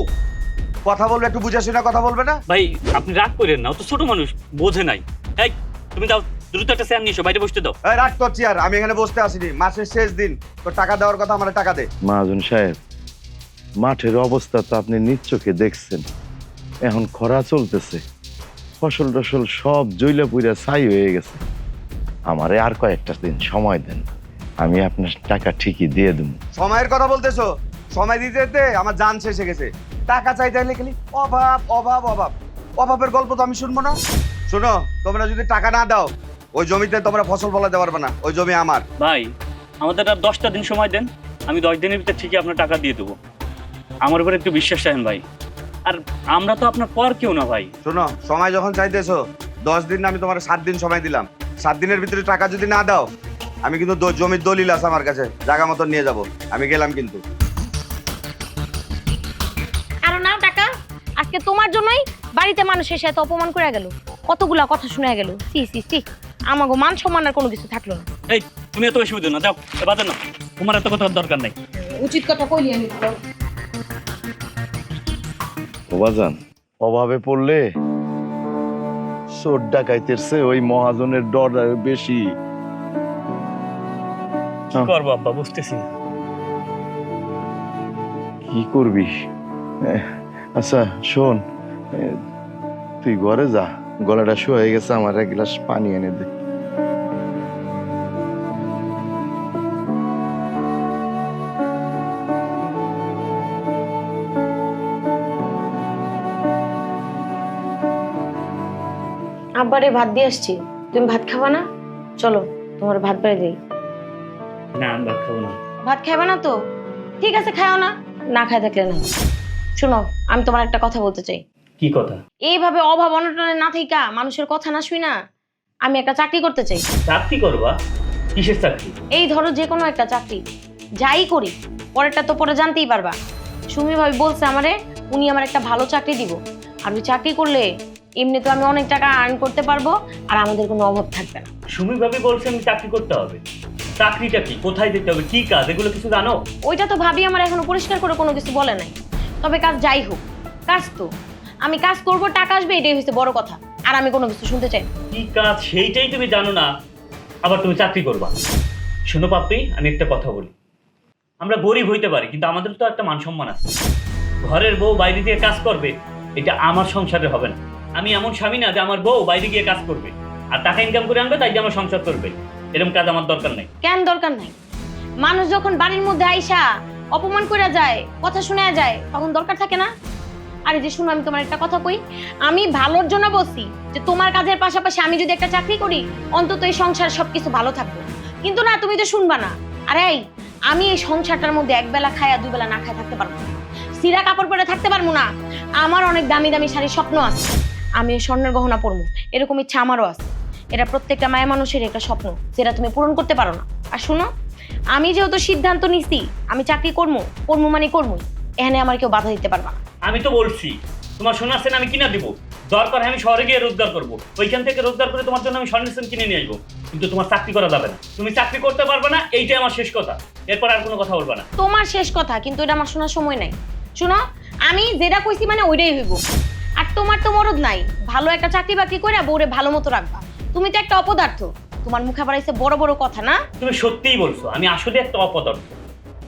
S12: কথা বলবে একটু বুঝে শুনে কথা বলবে না?
S8: ভাই আপনি রাগ করেন না, ও তো ছোট মানুষ, বোঝে নাই। এই তুমি দাও, দ্রুত একটা চেয়ার নিয়ে এসো, বাইরে বসতে দাও।
S12: এই রাখ তোর চেয়ার, আমি এখানে বসতে আসিনি। মাসের শেষ দিন, তোর টাকা দেওয়ার কথা, আমার টাকা দে।
S9: মহাজন সাহেব, মাঠের অবস্থা তো আপনি নিজ চোখে দেখছেন। এখন খরা চলতেছে, ফসল টসল সব জৈলা পুইরা ছাই হয়ে গেছে। আমারে আর কয়েকটা দিন সময় দেন, আমি আপনার টাকা ঠিকই দিয়ে দেবো।
S12: সময়ের কথা বলতেছো? সময় দিতে দিতে আমার জান শেষে গেছে। টাকা চাইতে হলে খালি অভাব অভাব অভাব। অভাবের গল্প তো আমি শুনবো না। শোনো, তোমরা যদি টাকা না দাও, ওই জমিতে তোমরা ফসল ফলাতে পারবে না। ওই জমি আমার।
S8: ভাই আমাদের আর 10টা দিন সময় দেন, আমি 10 দিনের ভিতরে ঠিকই আপনার টাকা দিয়ে দেবো। আমার উপরে একটু বিশ্বাস রাখেন ভাই, আর আমরা তো আপনার পর কেউ না ভাই।
S12: শোনো, সময় যখন চাইতেছো, 10 দিন না, আমি তোমার 7 দিন সময় দিলাম। 7 দিনের ভিতরে টাকা যদি না দাও, আমি কিন্তু জমির দলিল আছে আমার কাছে, জায়গা মতো নিয়ে যাব। আমি গেলাম কিন্তু।
S10: আর নাও টাকা। আজকে তোমার জন্যই বাড়িতে মানুষ এসে এত অপমান করে গেল, কতগুলা কথা শুনে গেল। সি সি সি, আমাগো মান সম্মান আর কোনো কিছু থাকলো না।
S8: এই তুমি এত বেশি বুঝো না, যাও বাজার না, তোমার এত কথার দরকার নাই।
S10: উচিত কথা কইলি আমি।
S9: বাজান, অভাবে পড়লে চোর ডাকাইতের চেয়ে ওই মহাজনের ডর বেশি।
S8: কি করবো আব্বা, বুঝতেছি না।
S9: কি করবি? আচ্ছা শোন, তুই ঘরে যা, গলাটা শুয়ে গেছে, আমার এক গ্লাস পানি এনে দে।
S10: আব্বারে ভাত দিয়ে আসছি, তুমি ভাত খাবা না? চলো তোমার ভাত বেড়ে দিই।
S8: না আমি ভাত খাবো না।
S10: ভাত খাইবা না তো? ঠিক আছে, খাও না, না খাই থাকলে না। শোনো, আমি তোমার একটা কথা বলতে চাই।
S8: কি কথা?
S10: এইভাবে অভাব অনটনে না থাইকা, মানুষের কথা না শুই না, আমি একটা চাকরি করতে চাই।
S8: চাকরি করবা? কিসের চাকরি?
S10: এই ধরো যে কোনো একটা চাকরি, যাই করি পরেরটা তো পরে জানতেই পারবা। সুমি ভাবি বলছে আমারে, উনি আমার একটা ভালো চাকরি দিব। আর ওই চাকরি করলে এমনি তো আমি অনেক টাকা আর্ন করতে পারবো, আর আমাদের কোনো অভাব থাকবে না।
S8: সুমি ভাবি বলছে আমি চাকরি করতে হবে। চাকরিটা কি, কোথায় যেতে হবে, কি কাজ, এগুলো কিছু জানো?
S10: ওইটা তো ভাবি আমার এখনো পরিষ্কার করে কোনো কিছু বলে নাই। তবে কাজ যাই হোক, কাজ তো আমি কাজ করব, টাকা আসবে, এটাই হচ্ছে বড় কথা। আর আমি কোনো কিছু শুনতে চাই না।
S8: কি কাজ সেইটাই তুমি জানো না, আবার তুমি চাকরি করবা? শোনো পাপ্পি, আমি একটা কথা বলি, আমরা গরিব হইতে পারি কিন্তু আমাদের তো একটা মান সম্মান আছে। ঘরের বউ বাইরে দিয়ে কাজ করবে, এটা আমার সংসারে হবে না। আমি এমন স্বামী না যে আমার বউ বাইরে গিয়ে কাজ করবে আর টাকা ইনকাম করে আনবে তাই যে আমার সংসার করবে। এরকম কাজ আমার দরকার নেই।
S10: কেন দরকার নাই? মানুষ যখন বাড়ির মধ্যে আইসা অপমান করে যায়, কথা শুনে যায়, তখন দরকার থাকে না? আরে যে শুনো, আমি তোমার একটা কথা কই, আমি ভালোর জন্য বলছি যে তোমার কাজের পাশাপাশি আমি যদি একটা চাকরি করি, অন্তত এই সংসার সবকিছু ভালো থাকবে। কিন্তু না, তুমি তো শুনবা না। আরে আমি এই সংসারটার মধ্যে একবেলা খায় আর দুই বেলা না খায় থাকতে পারবো না, সিরা কাপড় পরে থাকতে পারবো না। আমার অনেক দামি দামি শাড়ির স্বপ্ন আছে, আমি এই স্বর্ণের গহনা পরবো, এরকম ইচ্ছা আমারও আছে। এটা প্রত্যেকটা মায়া মানুষের একটা স্বপ্ন, যেটা তুমি পূরণ করতে পারো না। আর শুনো, আমি যেহেতু সিদ্ধান্ত নিছি আমি চাকরি করবো মানে করবো, এখানে আমার কেউ বাধা দিতে পারবা না।
S8: আমি তো বলছি তোমার সোনার চেন আমি কিনা দিব, দরকার আমি শহরে গিয়ে রোজগার করবো, ওইখান থেকে রোজগার করে তোমার জন্য আমি স্বর্ণের চেন কিনে নিয়ে আসবো। কিন্তু তোমার চাকরি করা যাবে না, তুমি চাকরি করতে পারবে না, এইটাই আমার শেষ কথা। এরপর আর কোনো কথা বলবা না।
S10: তোমার শেষ কথা, কিন্তু এটা আমার শোনার সময় নাই। শুনো, আমি যেটা কইছি মানে ওইটাই হইব। আর তোমার তো মরদ নাই, ভালো একটা চাকরি বাকরি করে বউরে ভালো মতো রাখবা। তুমি তো একটা অপদার্থ, তোমার মুখে বাড়াইছে বড় বড় কথা না?
S8: তুমি সত্যিই বলছো, আমি আসলে একটা অপদার্থ।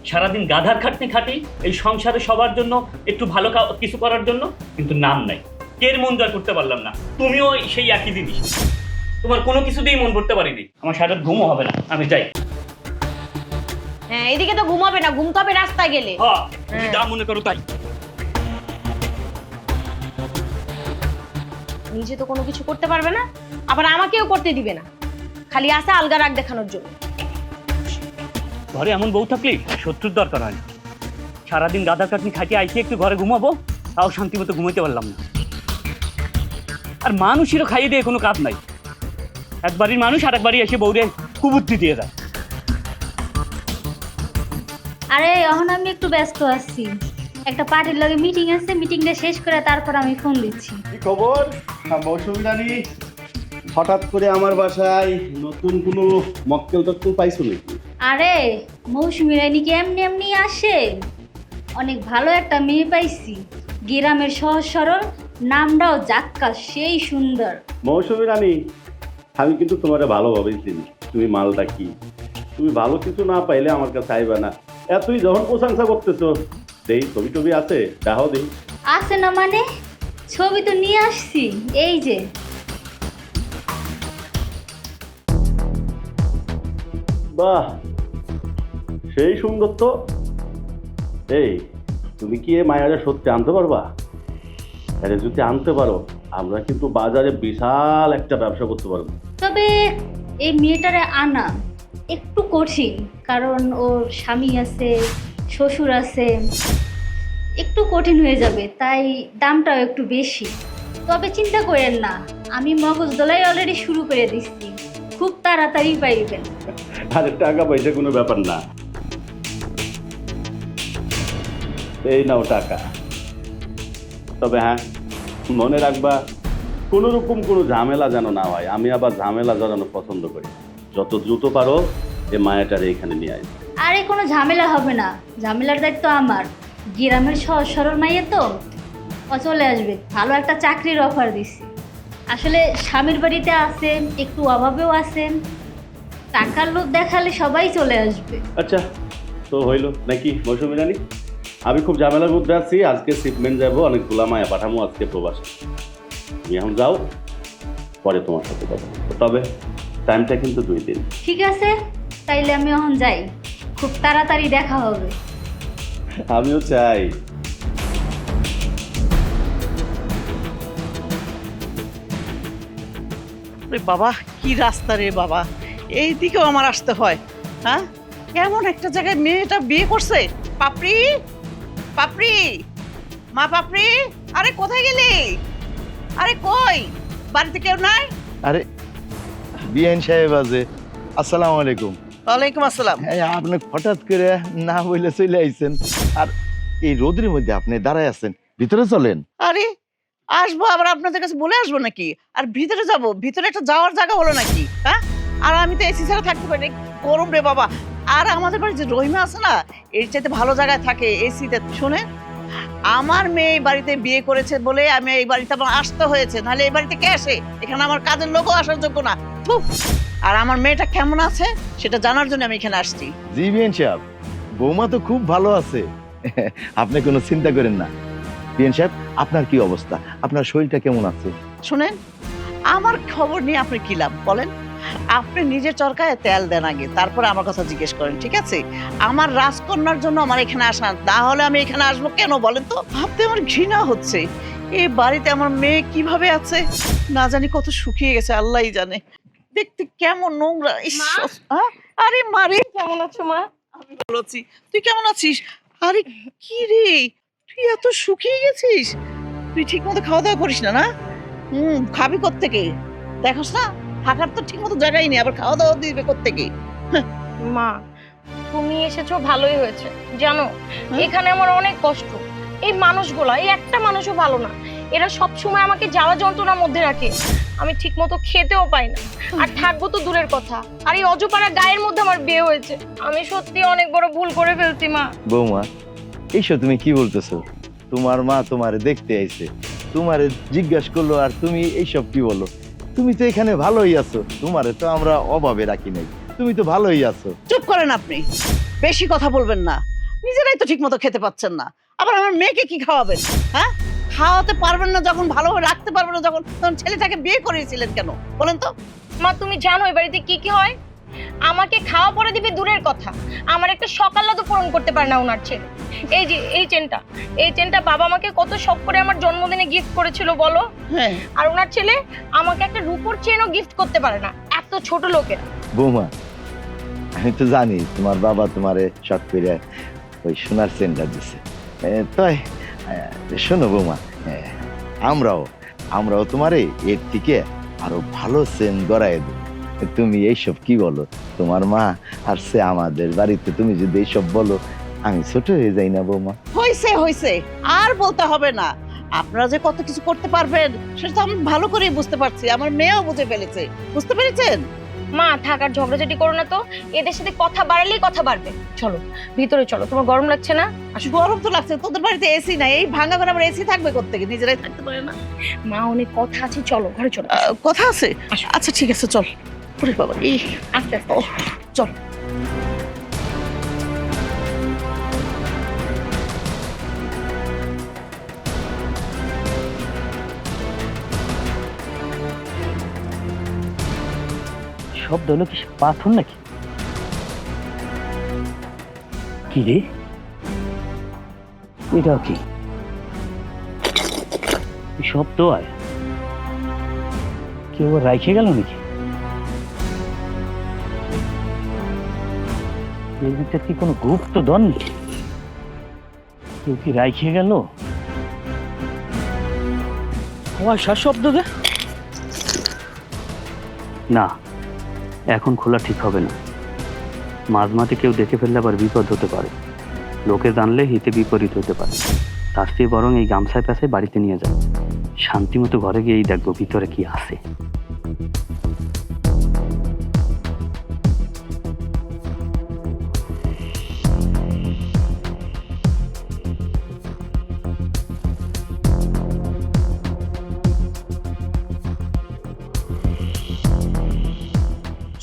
S8: সারাদিন গাধার খাটনি খাটি এই সংসারে সবার জন্য, একটু ভালো কিছু করার জন্য, কিন্তু নাম নাই, কের মন জয় করতে পারলাম না। তুমিও সেই একই জিনিস, তোমার কোনো কিছুতেই মন ভরতে পারিনি। আমার সারা ঘুমও হবে না, আমি যাই।
S10: হ্যাঁ, এদিকে তো ঘুমাবে না, ঘুমতে হবে রাস্তায় গেলে।
S8: তুমি যা মনে করো তাই।
S10: নিজে তো কোনো কিছু করতে পারবে না, আবার আমাকেও করতে দিবে না, খালি আসে আলগা রাগ দেখানোর জন্য।
S8: ঘরে এমন বউ থাকলে শত্রুর দরকার হয় না। সারাদিন গাদার কাটনি খাটিয়ে আইসে একটু ঘরে ঘুমাবো, তাও শান্তি মতো ঘুমাইতে পারলাম না। আর মানুষেরও খাইয়ে দিয়ে কোনো কাজ নাই, এক বাড়ির মানুষ আর এক বাড়ি এসে বউরে কুবুদ্ধি দিয়ে যায়।
S11: আরে এখন আমি একটু ব্যস্ত আছি, একটা পার্টির লগে মিটিং আছে, মিটিংটা শেষ করে তারপর আমি ফোন দিচ্ছি।
S13: কি খবর মৌসুমী রানী? হঠাৎ করে আমার বাসায় নতুন কোনো মক্কেল টক্কেল পাইছো নাকি?
S11: আরে মৌসুমী রানী কি এমনি এমনি আসে? অনেক ভালো একটা মেয়ে পাইছি, গ্রামের সহজ সরল, নামটাও জাক্কা, সেই সুন্দর।
S13: মৌসুমী রানী, আমি কিন্তু তোমার ভালোভাবেই চিনি, তুমি মালটা কি। তুমি ভালো কিছু না পাইলে আমার কাছে আইবা না। এতই যখন প্রশংসা করতেছো, দেই ছবি টবি আছে, দেখাও দেই।
S11: আছে না মানে? ছবি তো নিয়ে আসছি, এই যে।
S13: বাহ, সেই সুন্দর তো। এই তুমি কি এই মায়াটা সত্যি আনতে পারবা? আরে যদি আনতে পারো, আমরা কিন্তু বাজারে বিশাল একটা ব্যবসা করতে পারবো।
S11: তবে এই মেয়েটারে আনা একটু কঠিন, কারণ ওর স্বামী আছে, শ্বশুর আছে, একটু কঠিন হয়ে যাবে, তাই দামটাও একটু বেশি। তবে চিন্তা করেন না, আমি মগজ দোলাই অলরেডি শুরু করে দিচ্ছি, খুব তাড়াতাড়ি পাইবেন।
S13: আরে টাকা পয়সা কোনো ব্যাপার না, এই নাও টাকা। তবে হ্যাঁ, মনে রাখবা কোনো রকম কোনো ঝামেলা যেন না হয়। আমি আবার ঝামেলা জড়ানো পছন্দ করি। যত দ্রুত পারো এই মায়াটারে এখানে নিয়ে আসবে।
S11: আরে কোনো ঝামেলা হবে না, ঝামেলার দায়িত্ব আমার। গ্রামের সহজ সরল মাইয়ে তো, ও চলে আসবে। ভালো একটা চাকরির অফার দিছি। আসলে স্বামীর বাড়িতে আছে, একটু অভাবেও আছে, টাকার লোভ দেখালে সবাই চলে আসবে।
S13: আচ্ছা, তো হইলো নাকি মৌসুমী রানী? আমি খুব ঝামেলার মধ্যে আছি, আজকে শিপমেন্ট যাবো, অনেকগুলা মায়া পাঠামো আজকে প্রবাসে। তুমি এখন যাও, পরে তোমার সাথে কথা বলবো। তবে টাইমটা কিন্তু 2 দিন।
S11: ঠিক আছে, তাইলে আমি এখন যাই, খুব তাড়াতাড়ি দেখা হবে।
S13: আমিও চাই।
S14: বাবা কি রাস্তা রে বাবা, এই দিকেও আমার আসতে হয়। হ্যাঁ, এমন একটা জায়গায় মেয়েটা বিয়ে করছে। পাপড়ি, পাপড়ি, মা পাপড়ি, আরে কোথায় গেলি? আরে কই, বাড়িতে কেউ নাই?
S9: আরে বিআইন সাহেব আছে। আসসালামু আলাইকুম।
S14: ওয়ালাইকুম আসসালাম।
S9: আপনি হঠাৎ করে না বলে চলে আইছেন, আর এই রোদের মধ্যে আপনি দাঁড়ায় আছেন, ভিতরে চলেন।
S14: আরে আসবো, আবার আপনাদের কাছে বলে আসবো নাকি? আর ভিতরে যাব, ভিতরে একটা যাওয়ার জায়গা হলো নাকি? হ্যাঁ, আর আমি তো এসি ছাড়া থাকতে পারি, গরম রে বাবা। আর আমাদের বাড়ি যে রহিমা আছে না, এর চাইতে ভালো জায়গায় থাকে এসিতে। শুনে, আমার মেয়ে এই বাড়িতে বিয়ে করেছে বলে আমি এই বাড়িতে আমার আসতে হয়েছে, নাহলে এই বাড়িতে কে আসে? এখানে আমার কাজের লোকও আসার যোগ্য না। আর আমার মেয়েটা কেমন আছে সেটা জানার জন্য আমি এখানে আসছি।
S9: জি বিআইন সাহেব, বৌমা তো খুব ভালো আছে, আপনি কোনো চিন্তা করেন না। বিআইন সাহেব, আপনার কি অবস্থা? আপনার শরীরটা কেমন আছে?
S14: শুনেন, আমার খবর নিয়ে আপনি কি লাভ বলেন? আপনি নিজের চরকায় তেল দেন আগে, তারপরে আমার কথা জিজ্ঞেস করেন, ঠিক আছে? আমার রাজকন্যার জন্য আমার এখানে আসা, না হলে আমি এখানে আসবো কেন বলেন তো? ভাবতে আমার ঘৃণা হচ্ছে, এই বাড়িতে আমার মেয়ে কিভাবে আছে, না জানি কত শুকিয়ে গেছে, আল্লাহই জানে। দেখতে কেমন নোংরা। আরে মারে,
S2: কেমন আছো মা?
S14: আমি ভালো আছি, তুই কেমন আছিস? আরে কি রে, তুই এত শুকিয়ে গেছিস? তুই ঠিক মতো খাওয়া দাওয়া করিস না? না, খাবি কোত্থেকে? দেখোস না, থাকার তো ঠিক মতো জায়গাই নেই, আবার খাওয়া দাওয়া দিবে কোত্থেকে?
S10: মা, তুমি এসেছো ভালোই হয়েছে। জানো, এখানে আমার অনেক কষ্ট। এই মানুষগুলা, এই একটা মানুষও ভালো না। এরা সব সময় আমাকে জ্বালা যন্ত্রণার মধ্যে রাখে। আমি ঠিক মতো খেতেও পাই না, আর থাকবো তো দূরের কথা। আর এই অজপাড়া গায়ের মধ্যে আমার বিয়ে হয়েছে। আমি সত্যি অনেক বড় ভুল করে ফেলছি মা।
S9: বৌমা, এইসব তুমি কি বলতেছো? তোমার মা তোমারে দেখতে আইছে, তোমারে জিজ্ঞাসা করলো, আর তুমি এইসব কি বলো? তুমি তো এখানে ভালোই আছো, তোমারে তো আমরা অভাবে রাখি নাই, তুমি তো ভালোই আছো।
S14: চুপ করেন আপনি, বেশি কথা বলবেন না। নিজেরাই তো ঠিক মতো খেতে পাচ্ছেন না, আবার আমার মেয়েকে কি খাওয়াবেন? হ্যাঁ, খাওয়াতে পারবেন না যখন, ভালোভাবে রাখতে পারবেন না যখন, তখন ছেলেটাকে বিয়ে করিয়েছিলেন কেন বলেন তো?
S10: মা, তুমি জানো এই বাড়িতে কি কি হয়? আমাকে খাওয়া পরে দিবে দূরের কথা, আমার একটা সকালও তো পূরণ করতে পারে না ওনার ছেলে। এই যে এই চেনটা বাবা আমাকে কত শখ করে আমার জন্মদিনে গিফট করেছিল বলো। আর ওনার ছেলে আমাকে একটা রূপোর চেনও গিফট করতে পারে না, এত ছোট লোকের।
S9: বৌমা, আমি তো জানি তোমার বাবা তোমারে শখ করে ওই সোনার চেনটা দিছে। তাই শোনো বৌমা, আমরাও আমরাও তোমারে এর থেকে আরো ভালো চেন গড়াই দেব। তুমি এইসব কি বলো? তোমার মা আর সে আমাদের বাড়িতে তুমি যদি এইসব বলো, আমি ছোট হয়ে যাই না বৌমা?
S14: হয়েছে হয়েছে, আর বলতে হবে না। আপনারা যে কত কিছু করতে পারবেন সেটা তো আমি ভালো করেই বুঝতে পারছি, আমার মেয়েও বুঝে ফেলেছে। বুঝতে পেরেছেন?
S10: মা থাকার ঝগড়াঝাটি করো না তো, এদের সাথে কথা বাড়ালেই কথা বাড়বে। চলো ভিতরে চলো, তোমার গরম লাগছে না?
S14: গরম তো লাগছে, তোদের বাড়িতে এসি নাই, এই ভাঙা ঘরে আবার এসি থাকবে কোত্থেকে? নিজেরাই থাকতে পারে না?
S10: মা অনেক কথা আছে, চলো ঘরে চলো।
S14: কথা আছে? আচ্ছা ঠিক আছে, চল। ওরে বাবা, এই
S10: আস্তে আস্তে
S14: চল।
S8: শব্দ হলো কি পাথর নাকি? কি রে, এটা কি শব্দ? আয় কেউ রাইখে গেল নাকি? এর ভিতরে কি কোনো গুপ্ত ধন নাকি? কেউ কি রাইখে গেল? কুয়াশার শব্দ দে না, এখন খোলা ঠিক হবে না। মাঝমাঠে কেউ দেখে ফেললে আবার বিপদ হতে পারে, লোকে জানলে হিতে বিপরীত হতে পারে। তার চেয়ে বরং এই গামছায় প্যাঁচায় বাড়িতে নিয়ে যাও, শান্তি মতো ঘরে গিয়েই দেখবো ভিতরে কি আছে।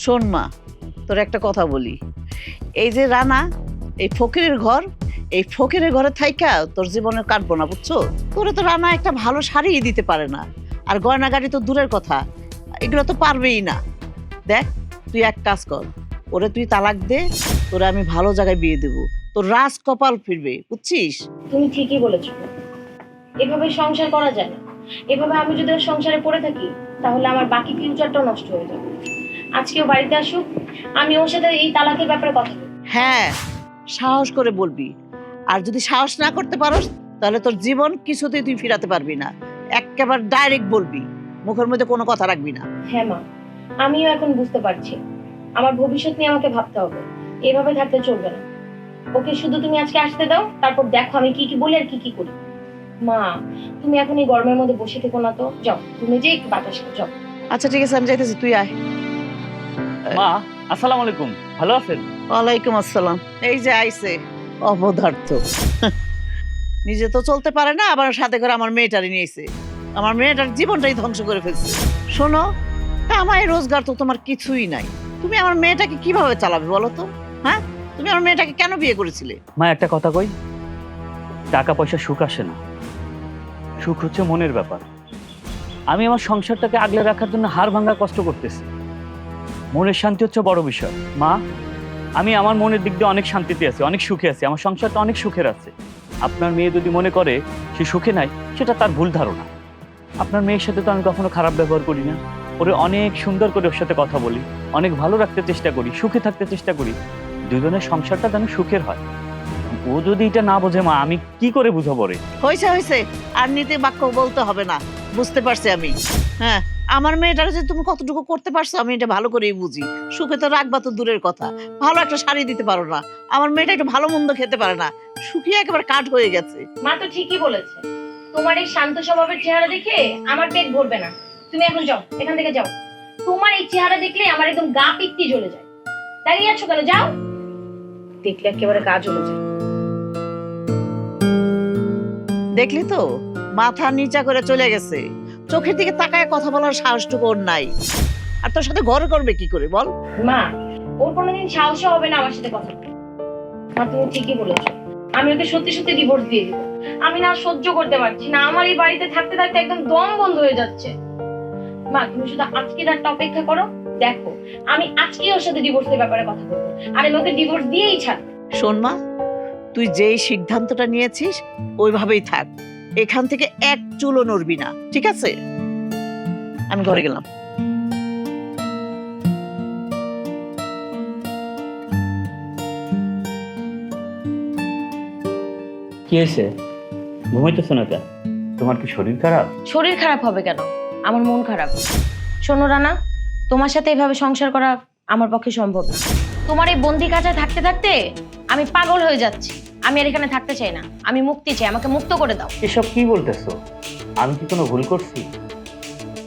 S14: শোন মা, তোর একটা কথা বলি। এই যে রানা, এই ফকিরের ঘর, এই ফকিরের ঘরে থাইকা তোর জীবনে কাটবো না, বুঝছো? তোরে তো রানা একটা ভালো শাড়ি দিতে পারে না, আর গয়নাগাড়ি তো দূরের কথা, এগুলো তো পারবেই না। দেখ, তুই এক কাজ কর, ওরে তুই তালাক দে, তোরে আমি ভালো জায়গায় বিয়ে দেবো, তোর রাজ কপাল ফিরবে, বুঝছিস?
S10: তুমি ঠিকই বলেছো, এভাবে সংসার করা যায় না। এভাবে আমি যদি ওর সংসারে পড়ে থাকি তাহলে আমার বাকি ফিউচারটাও নষ্ট হয়ে যাবে। আজকেও বাড়িতে আসুক, আমি ওর সাথে এই তালাকের ব্যাপারে কথা বলবো।
S14: হ্যাঁ, সাহস করে বলবি। আর যদি সাহস না করতে পারোস তাহলে তোর জীবন কিছুতেই তুই ফিরাতে পারবি না। একেবারে ডাইরেক্ট বলবি, মুখের মধ্যে কোনো কথা রাখবি না।
S10: হ্যাঁ মা, আমিও এখন বুঝতে পারছি আমার ভবিষ্যৎ নিয়ে আমাকে ভাবতে হবে, এভাবে থাকতে চলবে না। ওকে শুধু তুমি আজকে আসতে দাও, তারপর দেখো আমি কি কি বলি আর কি কি করি। মা তুমি এখন এই গরমের মধ্যে বসে থেকো না তো, যাও তুমি যে একটু বাতাস খাও, যাও।
S14: আচ্ছা ঠিক আছে, আমি যাইতেছি, তুই আয়।
S8: মা আসসালামু আলাইকুম, ভালো আছেন?
S14: ওয়ালাইকুম আসসালাম। এই যে আইছে অপদার্থ, নিজে তো চলতে পারে না, আবার সাথে করে আমার মেয়েটারই নিয়েছে। আমার মেয়েটার জীবনটাই ধ্বংস করে ফেলছে। শোনো, কামাই রোজগার তো তোমার কিছুই নাই, তুমি আমার মেয়েটাকে কিভাবে চালাবে বলো তো? হ্যাঁ, তুমি আমার মেয়েটাকে কেন বিয়ে করেছিলে?
S8: মা একটা কথা কই, টাকা পয়সা সুখ আসে না, সুখ হচ্ছে মনের ব্যাপার। আমি আমার সংসারটাকে আগলে রাখার জন্য হাড় ভাঙা কষ্ট করতেছি, মনের শান্তি হচ্ছে বড় বিষয়। মা আমি আমার মনের দিক দিয়ে অনেক শান্তিতে আছি, অনেক সুখে আছি, আমার সংসারটা অনেক সুখের আছে। আপনার মেয়ে যদি মনে করে সে সুখে নাই, সেটা তার ভুল ধারণা। আপনার মেয়ের সাথে তো আমি কখনো খারাপ ব্যবহার করি না, ওরে অনেক সুন্দর করে ওর সাথে কথা বলি, অনেক ভালো রাখতে চেষ্টা করি, সুখে থাকতে চেষ্টা করি, দুজনের সংসারটা যেন সুখের হয়। ও যদি এটা না বোঝে মা, আমি কি করে বুঝাবো রে?
S14: হয়েছে হয়েছে, আর নীতি বাক্য বলতে হবে না, বুঝতে পারছি আমি। হ্যাঁ, আমার মেয়েটার যে তুমি কতটুকু করতে পারছো আমি এটা ভালো করেই বুঝি। সুখে তো রাখবা তো দূরের কথা, ভালো একটা শাড়ি দিতে পারো না, আমার মেয়েটা একটু ভালো মন্দ খেতে পারে না, শুকিয়ে একেবারে কাঠ হয়ে গেছে।
S10: মা তো ঠিকই বলেছে, তোমার এই শান্ত স্বভাবের চেহারা দেখে আমার পেট ভরবে না। তুমি এখন যাও, এখান থেকে যাও। তোমার এই চেহারা দেখলে আমার একদম গা পিত্তি জ্বলে যায়। দাঁড়িয়ে আছো কেন? যাও, দেখলে একেবারে গা জ্বলে যায়।
S14: দেখলি তো, মাথা নিচা করে চলে গেছে, চোখের দিকে তাকায় কথা বলার সাহসটুকু ওর নাই। আর তোর সাথে ঘর করবে কি করে বল?
S10: মা ওর কোনোদিন সাহস হবে না আমার সাথে কথা বলতে। মা তুমি ঠিকই বলেছো, আমি ওকে সত্যি সত্যি ডিভোর্স দিয়ে দিব। আমি না সহ্য করতে পারছি না, আমার এই বাড়িতে থাকতে থাকতে একদম দম বন্ধ হয়ে যাচ্ছে। মা তুমি শুধু আজকে রাতটা অপেক্ষা করো, দেখো আমি আজকে ওর সাথে ডিভোর্সের ব্যাপারে কথা বলবো, আর আমি ওকে ডিভোর্স দিয়েই ছাড়ব।
S14: শোন মা, তুই যেই সিদ্ধান্তটা নিয়েছিস ওইভাবেই থাক, এখান থেকে এক চুলও নড়বি না, ঠিক আছে? আমি ঘরে গেলাম।
S8: কি হয়েছে? ঘুমাইতেছো না কেন? তোমার কি শরীর খারাপ?
S10: শরীর খারাপ হবে কেন? আমার মন খারাপ। শোনো রানা, তোমার সাথে এভাবে সংসার করা আমার পক্ষে সম্ভব না। তোমার এই বন্দি কাঁচায় থাকতে থাকতে আমি পাগল হয়ে যাচ্ছি। আমি আর এখানে থাকতে চাই না। আমি মুক্তি চাই, আমাকে মুক্ত করে দাও।
S8: এসব কি বলতেছো? আমি কি কোনো ভুল করছি?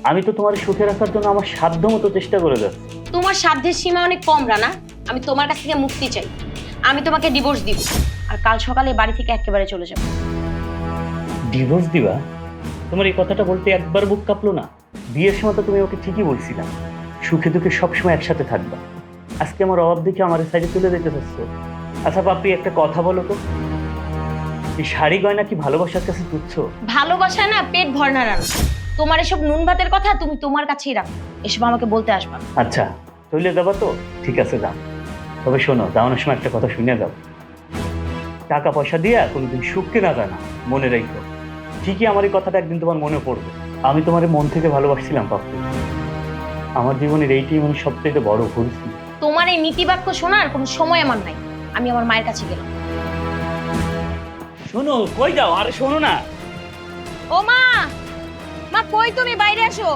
S8: আমি তো তোমার সুখে রাখার জন্য আমার সাধ্য মতো চেষ্টা করে যাচ্ছি।
S10: তোমার সাধ্যের সীমা অনেক কম রানা। আমি তোমার কাছ থেকে মুক্তি চাই। আমি তোমাকে ডিভোর্স দিব, আর কাল সকালে বাড়ি থেকে একেবারে চলে যাব।
S8: ডিভোর্স দিবা? তোমার এই কথাটা বলতে একবার বুক কাঁপলো না? বিয়ের সময় তো তুমি ওকে ঠিকই বলছিলাম সুখে দুঃখে সবসময় একসাথে থাকবা। আজকে আমার অভাব দেখে আমার সাইডে তুলে দিতে চাচ্ছ। আচ্ছা পাপি, একটা কথা বলো তো, এই শাড়ি গয়না কি ভালোবাসার কাছে তুচ্ছ?
S10: ভালোবাসা না পেট ভরনা রানা। তোমার এসব নুন ভাতের কথা তুমি তোমার কাছেই রাখো, এসব আমাকে বলতে আসবা না।
S8: আচ্ছা চলে যাবা তো ঠিক আছে, যাও। তবে শোনো, যাওয়ানোর সময় একটা কথা শুনে যাও। টাকা পয়সা দিয়ে কোনোদিন সুখ কেনা যায় না, মনে রাখো। ঠিকই আমার এই কথাটা একদিন তোমার মনে পড়বে। আমি তোমার মন থেকে ভালোবাসছিলাম পাপি। আমার জীবনের এইটাই মানে সবচেয়ে বড় ভুল ছিল।
S10: তোমার এই নীতিবাক্য শোনার কোনো সময় আমার নাই। আমি আমার মায়ের কাছে গেলাম।
S8: শোনো, কই যাও? আরে শোনো না।
S10: ও মা, মা কই তুমি? বাইরে আসো।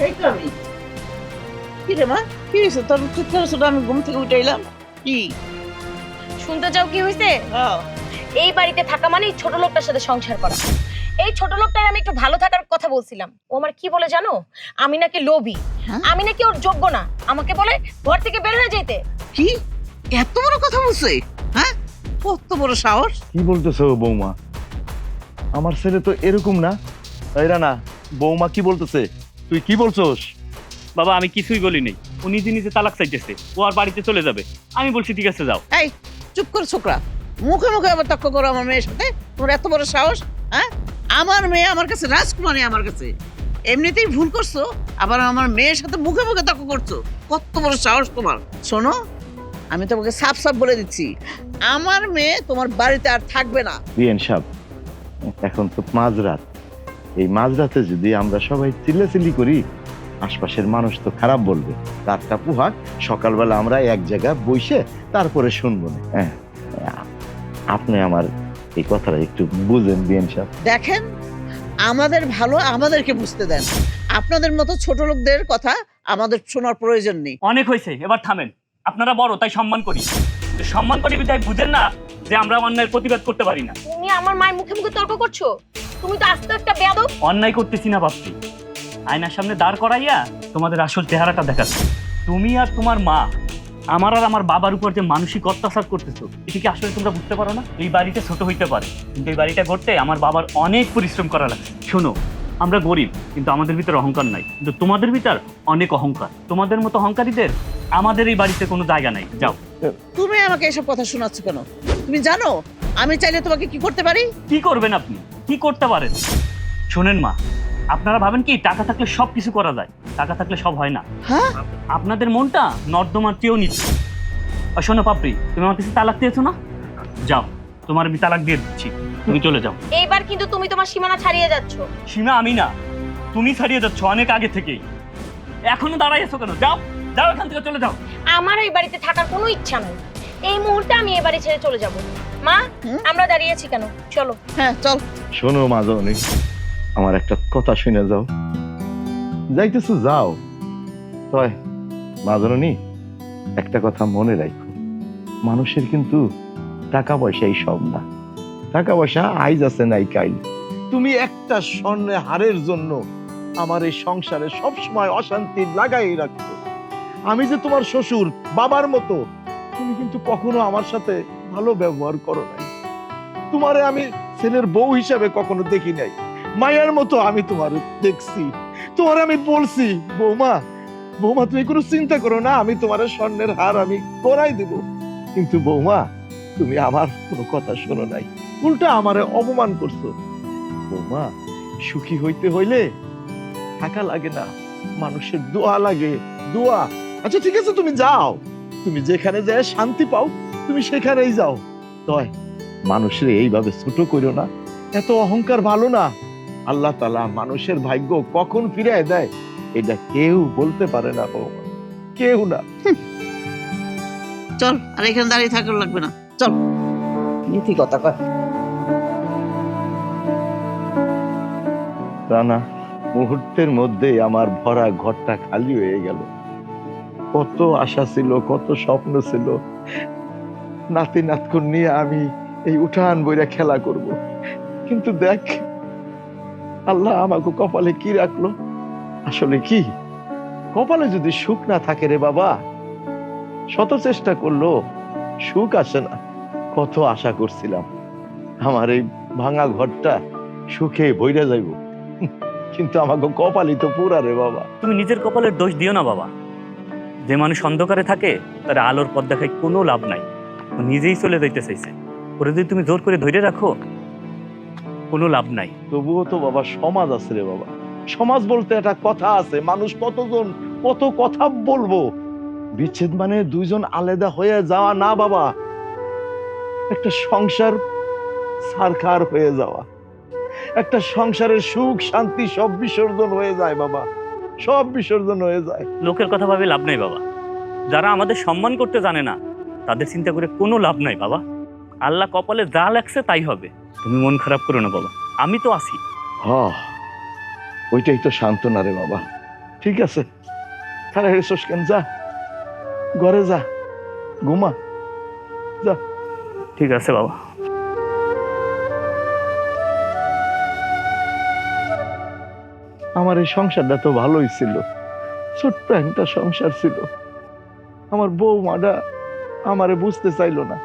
S14: এই তো আমি। কি রে মা, কি হয়েছে তোর? চিৎকার শুনে আমি ঘুম থেকে উঠে এলাম। কি
S10: শুনতে চাও কি হয়েছে?
S14: হ্যাঁ,
S10: এই বাড়িতে থাকা মানে এই ছোট লোকটার সাথে সংসার করা। এই ছোট লোকটার আমি একটু ভালো থাকার কথা বলছিলাম। ও আমার কি বলে জানো? আমি নাকি লোভী, আমি নাকি ওর যোগ্য না। আমাকে বলে ঘর থেকে বের হয়ে যেতে।
S14: কি এত বড় কথা বলছে? হ্যাঁ, কত বড় সাহস!
S9: কি বলতেছো বৌমা? আমার ছেলে তো এরকম না। এরা না, বৌমা কি বলতেছে? তুই কি বলছস?
S8: বাবা আমি কিছুই বলিনি। ও নিজে নিজে তালাক চাইতেছে, ও আর বাড়িতে চলে যাবে। আমি বলছি ঠিক আছে যাও।
S14: এই চুপ কর ছোকরা, মুখে মুখে আবার তর্ক করো আমার মেয়ের সাথে। তোমার এত বড় সাহস? হ্যাঁ, আমার মেয়ে আমার কাছে রাজকুমারী। আমার কাছে এমনিতেই ভুল করছো, আবার আমার মেয়ের সাথে মুখে মুখে তর্ক করছো। কত বড় সাহস তোমার! শোনো, আমি তোমাকে সাফ সাফ বলে দিচ্ছি, আমার মেয়ে তোমার বাড়িতে আর থাকবে না।
S9: বিয়েন সাহেব, এখন তো মাঝরাত। এই মাঝরাতে যদি আমরা সবাই চিল্লাচিল্লি করি, আশপাশের মানুষ তো খারাপ বলবে। রাতটা পুহাক, সকালবেলা আমরা এক জায়গায় বসে তারপরে শুনবো না। হ্যাঁ, আপনি আমার এই কথাটা একটু বুঝেন বিয়েন সাহেব।
S14: দেখেন, আমাদের ভালো আমাদেরকে বুঝতে দেন। আপনাদের মতো ছোট লোকদের কথা আমাদের শোনার প্রয়োজন নেই।
S8: অনেক হয়েছে, এবার থামেন। আপনারা বড় তাই সম্মান করি, সম্মান করি বিধায় বুঝেন না যে আমরা অন্যায়ের প্রতিবাদ করতে পারি না।
S10: তুমি আমার মায়ের মুখে মুখে তর্ক করছো। তুমি তো আস্ত একটা বেয়াদব।
S8: অন্যায় করতেছি না বাপি, আয়নার সামনে দাঁড় করাইয়া তোমাদের আসল চেহারাটা দেখাচ্ছি। তুমি আর তোমার মা আমার আর আমার বাবার উপর যে মানসিক অত্যাচার করতেছো, এটা কি আসলে তোমরা বুঝতে পারো না? এই বাড়িটা ছোট হইতে পারে, কিন্তু এই বাড়িটা গড়তে আমার বাবার অনেক পরিশ্রম করা লাগছে। শোনো, আমরা গরিব কিন্তু আমাদের ভিতর অহংকার নাই, কিন্তু তোমাদের ভিতর অনেক অহংকার। তোমাদের মতো অহংকারীদের আমাদের এই বাড়িতে কোনো জায়গা নাই। যাও।
S14: তুমি আমাকে এসব কথা শোনাচ্ছ কেন? তুমি জানো আমি চাইলে তোমাকে কি করতে পারি?
S8: কি করবেন আপনি? কি করতে পারেন? শোনেন মা, আপনারা ভাবেন কি টাকা থাকলে সব কিছু করা যায়? টাকা থাকলে সব হয় না।
S14: হ্যাঁ,
S8: আপনাদের মনটা নর্দমার চেয়েও নিচু। আর শোনো পাপড়ি, তুমি আমার কাছে তালাক দিয়েছো না? যাও, তোমার আমি তালাক দিয়ে দিচ্ছি, তুমি চলে যাও।
S10: এইবার কিন্তু তুমি তোমার সীমানা ছাড়িয়ে যাচ্ছ।
S8: সীমা আমি না, তুমি ছাড়িয়ে যাচ্ছ অনেক আগে থেকেই। এখনো দাঁড়াই আছো কেন? যাও, যাও এখান থেকে, চলে যাও।
S10: আমার এই বাড়িতে থাকার কোনো ইচ্ছা নেই। এই মুহূর্তে আমি এই বাড়ি ছেড়ে চলে যাব। মা, আমরা দাঁড়িয়ে আছি কেন? চলো।
S14: হ্যাঁ চল।
S9: শোনো মাজনী, আমার একটা কথা শুনে যাও। যাইতেছো যাও, তয় মাজনী একটা কথা মনে রাখো, মানুষের কিন্তু টাকা পয়সাই সব না। টাকা পয়সা আইজ আছে নাই কাইল। তুমি একটা স্বর্ণের হারের জন্য আমার এই সংসারে সব সময় অশান্তি লাগাই রাখছো। আমি যে তোমার শ্বশুর, বাবার মতো, তুমি কিন্তু কখনো আমার সাথে ভালো ব্যবহার করো নাই। তোমারে আমি ছেলের বউ হিসাবে কখনো দেখি নাই। মায়ের মতো আমি তোমার দেখছি। তোমার আমি বলছি, বৌমা বৌমা তুমি কোনো চিন্তা করো না, আমি তোমার স্বর্ণের হার আমি করাই দেব। কিন্তু বৌমা, তুমি আমার কোনো কথা শোনো নাই, উল্টা আমারে অপমান করছো। বৌমা, সুখী হইতে হইলে টাকা লাগে না, মানুষের দোয়া লাগে, দোয়া। আচ্ছা ঠিক আছে, তুমি যাও, তুমি যেখানে যায় শান্তি পাও তুমি সেখানেই যাও। তয় মানুষের এইভাবে ছোট করো না, এত অহংকার ভালো না। আল্লাহ তাআলা মানুষের ভাগ্য কখন ফিরিয়ে দেয় এটা কেউ বলতে পারে না বৌমা, কেউ না।
S14: চল, আর এখানে দাঁড়িয়ে থাকার লাগবে না, চল। নীতি কথা কয়।
S9: রানা, মুহূর্তের মধ্যেই আমার ভরা ঘরটা খালি হয়ে গেল। কত আশা ছিল, কত স্বপ্ন ছিল, নাতি নাতকুন নিয়ে আমি এই উঠান বইরা খেলা করব। কিন্তু দেখ আল্লাহ আমাকে কপালে কি রাখলো। আসলে কি, কপালে যদি সুখ না থাকে রে বাবা, শত চেষ্টা করলো সুখ আসে না। কত আশা করছিলাম আমার এই ভাঙা ঘরটা সুখে বইরা যাইব, কিন্তু আমাকে কপালই তো পুরা রে বাবা।
S8: তুমি নিজের কপালের দোষ দিও না বাবা। যে মানুষ অন্ধকারে থাকে তার আলোর পথ দেখায় কোনো লাভ নাই। ও নিজেই চলে যাইতে চাইছে, ওরে যদি তুমি জোর করে ধরে রাখো কোনো লাভ নাই।
S9: তবুও তো বাবা সমাজ আছে রে বাবা। সমাজ বলতে একটা কথা আছে, মানুষ কতজন কত কথা বলবো। বিচ্ছেদ মানে দুইজন আলাদা হয়ে যাওয়া না বাবা, একটা সংসার ছারখার হয়ে যাওয়া। একটা সংসারের সুখ শান্তি সব বিসর্জন হয়ে যায় বাবা, সব বিসর্জন হয়ে যায়।
S8: লোকের কথা ভাবে লাভ নাই বাবা। যারা আমাদের সম্মান করতে জানে না তাদের চিন্তা করে কোনো লাভ নাই বাবা। আল্লাহ কপালে যা লাগছে তাই হবে। তুমি মন খারাপ করো না বাবা, আমি তো আছি।
S9: ওইটাই তো সান্ত্বনা রে বাবা। ঠিক আছে, তাহলে হেরেছস কেন, যা ঘরে যা, ঘুমা যা।
S8: ঠিক আছে বাবা।
S9: আমার এই সংসারটা তো ভালোই ছিল, ছোট্ট একটা সংসার ছিল। আমার বৌমাটা আমারে বুঝতে চাইলো না,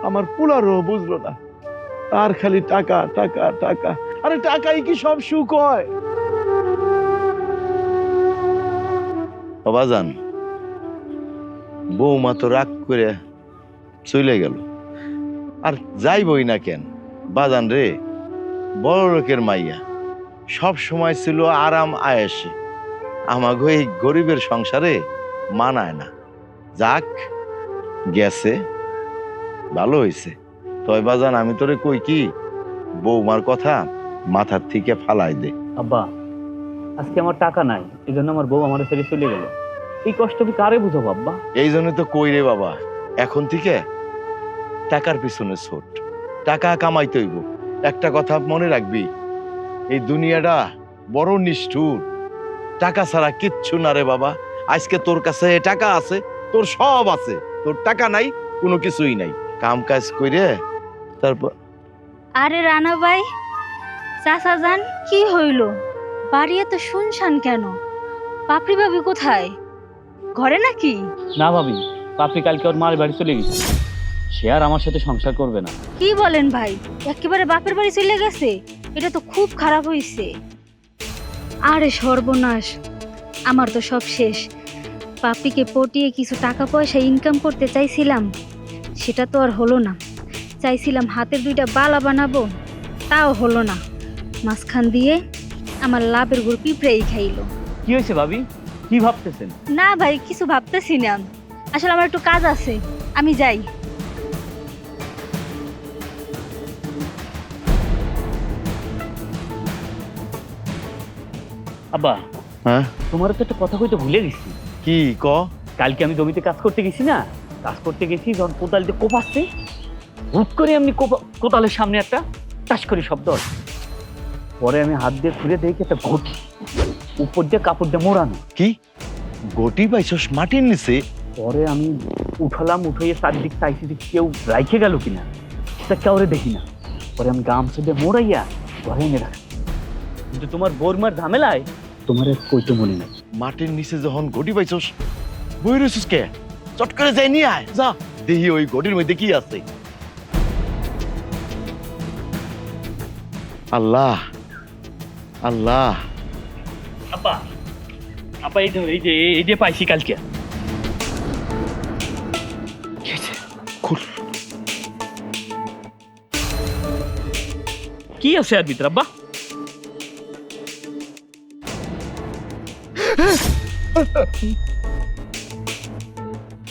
S9: আমার পুলারও বুঝলো না। আর খালি টাকা টাকা টাকা। আরে টাকাই কি সব সুখ হয়? বাবাজান, বৌমা তো রাগ করে চলে গেল, আর যাইবই না কেন। বাজান রে, বড় লোকের মাইয়া, সব সময় ছিল আরাম আয়েসে। আমাগো এই গরিবের সংসারে মানায় না। যাক গেছে, ভালো হইছে। তয় বাজান, আমি তোরে কই কি, বৌমার কথা মাথার থেকে ফালাই দে।
S8: আব্বা, আজকে আমার টাকা নাই, এই জন্য আমার বউ আমার ছেড়ে চলে গেল। এই কষ্ট কি কারে বুঝাবো আব্বা?
S9: এই জন্য তো কই রে বাবা, এখন থেকে টাকার পিছনে ছোট, টাকা কামাইতে হইব। একটা কথা মনে রাখবি, এই দুনিয়াটা বড় নিষ্ঠুর, টাকা ছাড়া কিচ্ছু না রে বাবা। আজকে তোর কাছে টাকা আছে, তোর সব আছে, তোর টাকা নাই, কোনো কিছুই নাই। কাম কাজ করে তারপর।
S11: আরে রানা ভাই, চাচা যান, কি হইল? বাড়ি এত শুনশান কেন? পাপড়ি ভাবি কোথায়? ঘরে নাকি?
S8: না ভাবি, পাপড়ি কালকে ওর মার বাড়ি চলে গেছে। সে আর আমার সাথে সংসার করবে না।
S11: কি বলেন ভাই, একেবারে বাপের বাড়ি চলে গেছে? এটা তো খুব খারাপ হইছে। আরে সর্বনাশ, আমার তো সব শেষ। পাপিকে পটিয়ে কিছু টাকা পয়সা ইনকাম করতে চাইছিলাম, সেটা তো আর হলো না। চাইছিলাম হাতের দুইটা বালা বানাবো, তাও হলো না। মাঝখান দিয়ে আমার লাভের গুড় পিঁপড়েই খাইলো।
S8: কি হয়েছে ভাবি, কি ভাবতেছেন?
S11: না ভাই, কিছু ভাবতেছি না, আসলে আমার একটু কাজ আছে, আমি যাই।
S8: আব্বা,
S9: হ্যাঁ,
S8: তোমার তো একটা কথা কইতে ভুলে গেছি।
S9: কি ক?
S8: কালকে আমি জমিতে কাজ করতে গেছি না, কাজ করতে গেছি, যখন কোদাল দিয়ে কোপাচ্ছে, হুট করে এমনি কোদালের সামনে একটা টাস করে শব্দ হয়। পরে আমি হাত দিয়ে ঘুরে দেখি একটা ঘটি, উপর দিয়ে কাপড় দিয়ে মোড়ানো।
S9: কি ঘটি পাইছস মাটির নিচে?
S8: পরে আমি উঠালাম, উঠাইয়ে চারদিক চাইছি যে কেউ রাইখে গেল কিনা, সেটা কাউরে দেখি না। পরে আমি গামছা দিয়ে মোড়াইয়া ঘরে এনে রাখি, কিন্তু তোমার বৌমার ঝামেলায় তোমার কইতে মনে নাই।
S9: মাটির নিচে যখন ঘটি পাইছস, বই রইছস কে? চট করে যাই নিয়ে আয়, যা দেখি ওই ঘটির মধ্যে কি আছে। আল্লাহ আল্লাহ।
S8: আপা, আপা, এই যে পাইছি কালকে। কি আছে আর ভিতরে আব্বা?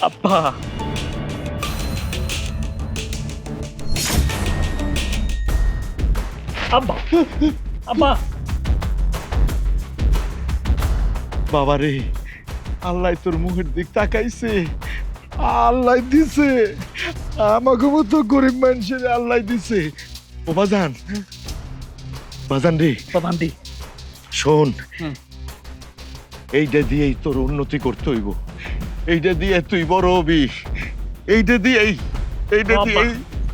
S8: আব্বা, আব্বা, আব্বা।
S9: বাবা রে, আল্লাহ তোর মুখের দিক তাকাইছে, আল্লাহ দিছে আমাকে মতো গরিব মানুষের, আল্লাহ দিছে। ও বাজান, বাজান রে,
S8: বাবান্দি,
S9: শোন, এইটা দিয়েই তোর উন্নতি করতে হইব, এইটা দিয়ে তুই বড় হবি, এইটা দিয়েই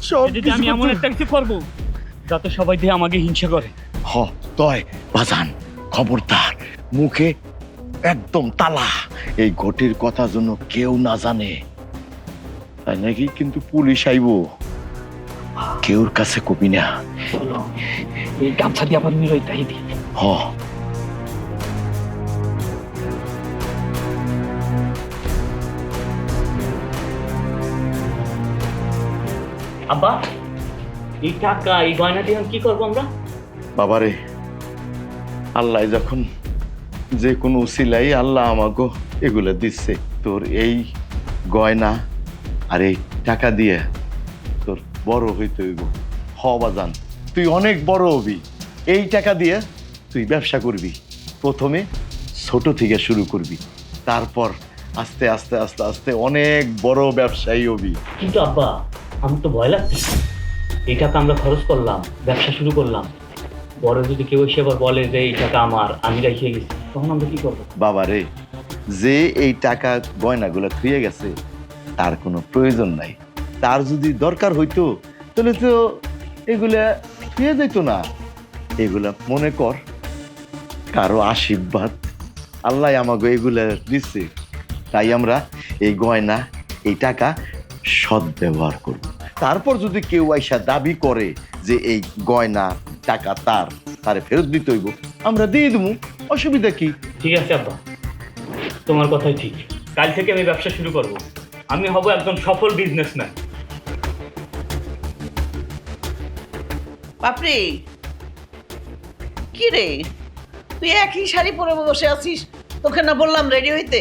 S9: সব
S8: আমি এমন একটা কিছু করবো যাতে সবাই দিয়ে আমাকে হিংসা করে।
S9: তয় বাজান খবরদার, মুখে একদম তালা, এই ঘটির কথা যেন কেউ না জানে, তাই নাকি কিন্তু পুলিশ আইব, কেউর কাছে কবি না।
S8: এই গামছা দিয়ে আবার মিরই তাই দি। আব্বা, এই টাকা এই গয়না দিয়ে কি করবো আমরা?
S9: বাবারে, আল্লাহ যখন যে কোনো উসিলাই আল্লাহ আমাকে এগুলা দিচ্ছে, তোর এই গয়না আর এই টাকা দিয়ে তোর বড় হইতে হইব। বাজান, তুই অনেক বড় হবি, এই টাকা দিয়ে তুই ব্যবসা করবি, প্রথমে ছোট থেকে শুরু করবি, তারপর আস্তে আস্তে আস্তে আস্তে অনেক বড় ব্যবসায়ী হবি।
S8: কিন্তু আব্বা, আমার তো ভয় লাগছে, এই টাকা আমরা খরচ করলাম, ব্যবসা শুরু করলাম, পরে যদি কেউ এসে আবার বলে যে এই টাকা আমার, আমি রেখে গেছি, তখন আমরা কি করবো?
S9: বাবারে, যে এই টাকা গয়নাগুলো থুয়ে গেছে তার কোনো প্রয়োজন নাই, তার যদি দরকার হইতো তাহলে তো এগুলা থুয়ে যেত না। এগুলা মনে কর কারো আশীর্বাদ, আল্লাহ আমাকে এগুলা দিচ্ছে, তাই আমরা এই গয়না এই টাকা সৎ ব্যবহার করব। তারপর যদি কেউ আইসা দাবি করে যে এই গয়না টাকা তারে ফেরত দিতে হইব, আমরা দিয়ে দেবো, অসুবিধা কি?
S8: ঠিক আছে আব্বা, তোমার কথাই ঠিক, কাল থেকে আমি ব্যবসা শুরু করব, আমি হব একজন সফল বিজনেসম্যান।
S14: বাপরে, কি রে, তুই একই শাড়ি পরে বসে আছিস? তোকে না বললাম রেডি হইতে?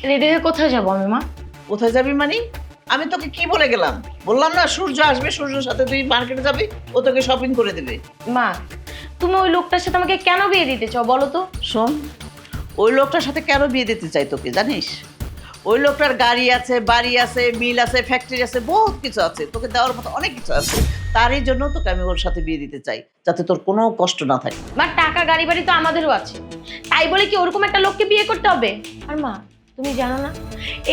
S10: রেডি হয়ে কোথায় যাবো আমি মা?
S14: কোথায় যাবি মানে? আমি তোকে কি বলে গেলাম? বললাম না সূর্য আসবে, সূর্যের সাথে তুই মার্কেটে যাবি, ও তোকে শপিং করে দেবে।
S10: মা, তুমি ওই লোকটার সাথে আমাকে কেন বিয়ে দিতে চাও বলো তো?
S14: শোন, ওই লোকটার সাথে কেন বিয়ে দিতে চাই তোকে জানিস? ওই লোকটার গাড়ি আছে, বাড়ি আছে, মিল আছে, ফ্যাক্টরি আছে, বহুত কিছু আছে, তোকে দেওয়ার মতো অনেক কিছু আছে, তারই জন্য তোকে আমি ওর সাথে বিয়ে দিতে চাই, যাতে তোর কোনো কষ্ট না থাকে।
S10: মা, টাকা গাড়ি বাড়ি তো আমাদেরও আছে, তাই বলে কি ওরকম একটা লোককে বিয়ে করতে হবে? আর মা, তুমি জানো না,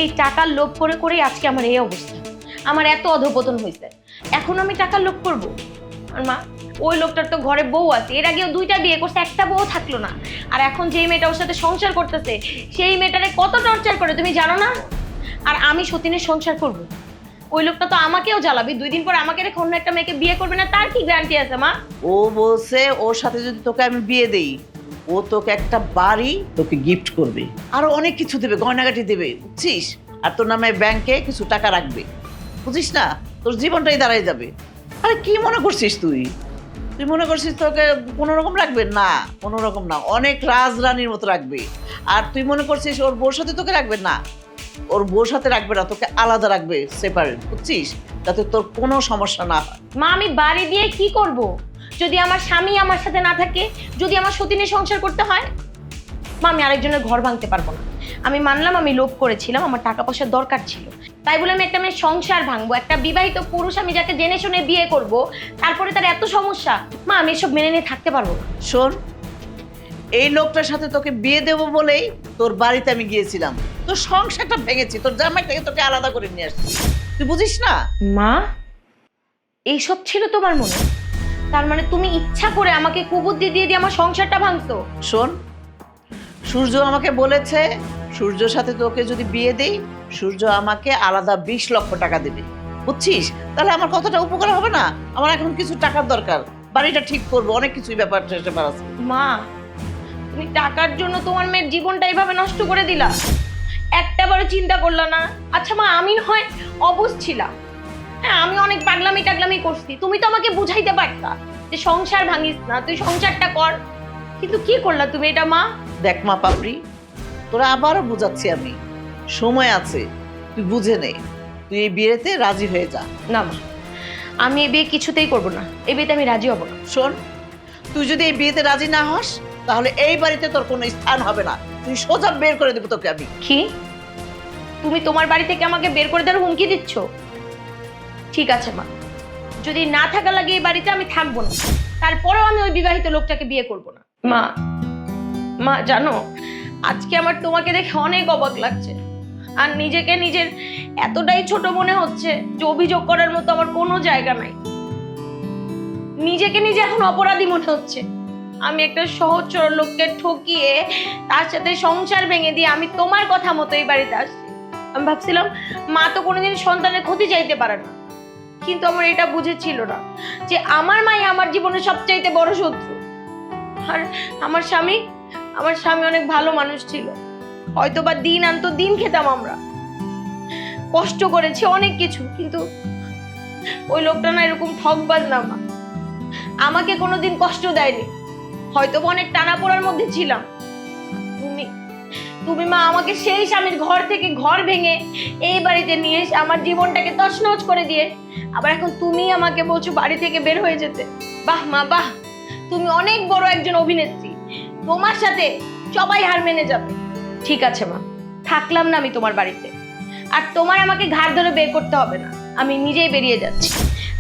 S10: এই টাকার লোভ করে করেই আজকে আমার এই অবস্থা, আমার এত অধপতন হয়েছে, এখন আমি টাকার লোভ করব? আর মা, ওই লোকটার তো ঘরে বউ আছে, এর আগেও 2টা বিয়ে করছে, একটা বউ থাকলো না, আর এখন যেই মেয়েটা ওর সাথে সংসার করতেছে সেই মেয়েটারে কত টর্চার করে তুমি জানো না? আর আমি সতীনের সংসার করব, ওই লোকটা তো আমাকেও জ্বালাবি, 2 দিন পর আমাকে রেখে অন্য একটা মেয়েকে বিয়ে করবে না, তার কি গ্যারান্টি আছে মা?
S14: ও বলছে ওর সাথে যদি তোকে আমি বিয়ে দেই, ও তোকে একটা বাড়ি তোকে গিফট করবে, আরো অনেক কিছু দেবে, গয়নাগাটি দেবে, বুঝছিস? আর তোর নামে ব্যাংকে কিছু টাকা রাখবে, বুঝিস না? তোর জীবনটাই দাঁড়ায় যাবে। আরে কি মনে করছিস তুই? তুই মনে করছিস তোকে কোনো রকম রাখবে? না, কোনো রকম না, অনেক রাজরানীর মতো রাখবে। আর তুই মনে করছিস ওর বউর সাথে তোকে রাখবে? না, ওর বউর সাথে রাখবে না, তোকে আলাদা রাখবে, সেপারেট, বুঝছিস? যাতে তোর কোনো সমস্যা না হয়।
S10: মা, আমি বাড়ি দিয়ে কি করব যদি আমার স্বামী আমার সাথে না থাকে, যদি আমার সতীনের সংসার করতে হয়? মা, আমি আরেকজনের ঘর ভাঙতে পারবো না। আমি মানলাম আমি লোভ করেছিলাম, আমার টাকা পয়সার দরকার ছিল, তাই বলে আমি একটা মেয়ের সংসার ভাঙবো, একটা বিবাহিত পুরুষ আমি যাকে জেনে শুনে বিয়ে করব, তারপরে তার এত সমস্যা? মা, আমি এসব মেনে নিয়ে থাকতে পারবো না।
S14: শোন, এই লোকটার সাথে তোকে বিয়ে দেবো বলেই তোর বাড়িতে আমি গিয়েছিলাম, তোর সংসারটা ভেঙেছি, তোর জামাই থেকে তোকে আলাদা করে নিয়ে আসছি, তুই বুঝিস না?
S10: মা, এইসব ছিল তোমার মনে? তার মানে তুমি ইচ্ছা করে আমাকে কুবুদ্ধি দিয়ে দিয়ে আমার সংসারটা ভাঙছো?
S14: শোন, সূর্য আমাকে বলেছে সূর্যর সাথে তোকে যদি বিয়ে দেই, সূর্য আমাকে আলাদা 20 লক্ষ টাকা দেবে, বুঝছিস? তাহলে আমার কতটা উপকার হবে না? আমার এখন কিছু টাকার দরকার, বাড়িটা ঠিক করবো, অনেক কিছুই ব্যাপার আছে।
S10: মা, তুমি টাকার জন্য তোমার মেয়ের জীবনটা এইভাবে নষ্ট করে দিলা, একটাবারও চিন্তা করলা না? আচ্ছা মা, আমি হয় অবুঝ ছিলাম, হ্যাঁ, আমি অনেক পাগলামি টাগলামি করছি, তুমি তো আমাকে বুঝাইতে পারতা যে সংসার ভাঙিস না, তুই সংসারটা কর, কিন্তু কি করলা তুমি এটা মা?
S14: দেখ মা পাপড়ি, তোরা আবারও বুঝাচ্ছি আমি, সময় আছে, তুই বুঝে নে, তুই এই বিয়েতে রাজি হয়ে যা।
S10: না মা, আমি এই বিয়ে কিছুতেই করবো না, এই বিয়েতে আমি রাজি হব না।
S14: শোন, তুই যদি এই বিয়েতে রাজি না হস, তাহলে এই বাড়িতে তোর কোনো স্থান হবে না, তুই সোজা বের করে দেবো তোকে আমি।
S10: কি? তুমি তোমার বাড়ি থেকে আমাকে বের করে দেওয়ার হুমকি দিচ্ছ? ঠিক আছে মা, যদি না থাকা লাগে এই বাড়িতে আমি থাকবো না, তারপরেও আমি ওই বিবাহিত লোকটাকে বিয়ে করব না। মা, মা জানো, আজকে আমার তোমাকে দেখে অনেক অবাক লাগছে। আর নিজেকে নিজের এতটাই ছোট মনে হচ্ছে যে অভিযোগ করার মতো আমার কোনো জায়গা নাই। নিজেকে নিজে এখন অপরাধী মনে হচ্ছে। আমি একটা সহজ সরল লোককে ঠকিয়ে তার সাথে সংসার ভেঙে দিয়ে আমি তোমার কথা মতো এই বাড়িতে আসছি। আমি ভাবছিলাম মা তো কোনোদিন সন্তানের ক্ষতি চাইতে পারে না, কিন্তু আমার এটা বুঝেছিল না যে আমার মাই আমার জীবনের সবচাইতে বড় শত্রু। আর আমার স্বামী অনেক ভালো মানুষ ছিল, হয়তো বা দিন আনতো দিন খেতাম আমরা, কষ্ট করেছি অনেক কিছু, কিন্তু ওই লোকটা না এরকম ঠকবাজ না মা, আমাকে কোনোদিন কষ্ট দেয়নি। হয়তো অনেক টানাপোড়ার মধ্যে ছিলাম, তুমি মা আমাকে সেই স্বামীর ঘর থেকে ঘর ভেঙে এই বাড়িতে নিয়ে এসে আমার জীবনটাকে তছনছ করে দিয়ে আবার এখন তুমি আমাকে বলছো বাড়ি থেকে বের হয়ে যেতে। বাহ মা বাহ, তুমি অনেক বড় একজন অভিনেত্রী, তোমার সাথে সবাই হার মেনে যাবে। ঠিক আছে মা, থাকলাম না আমি তোমার বাড়িতে, আর তোমার আমাকে ঘাড় ধরে বের করতে হবে না, আমি নিজেই বেরিয়ে যাচ্ছি।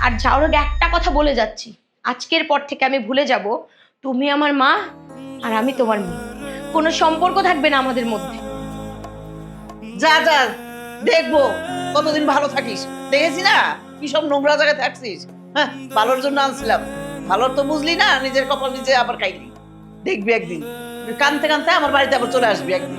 S10: আর যাওয়ার আগে একটা কথা বলে যাচ্ছি, আজকের পর থেকে আমি ভুলে যাব তুমি আমার মা আর আমি তোমার মেয়ে, কোনো সম্পর্ক থাকবে না আমাদের মধ্যে।
S14: যা যা, দেখবো কতদিন ভালো থাকিস। দেখেছি না কি সব নোংরা জায়গায় থাকছিস। হ্যাঁ, ভালোর জন্য আনছিলাম, ভালোর তো বুঝলি না, নিজের কপাল নিজে আবার খাইলি। দেখবি একদিন কানতে কানতে আমার বাড়িতে আবার চলে আসবি একদিন।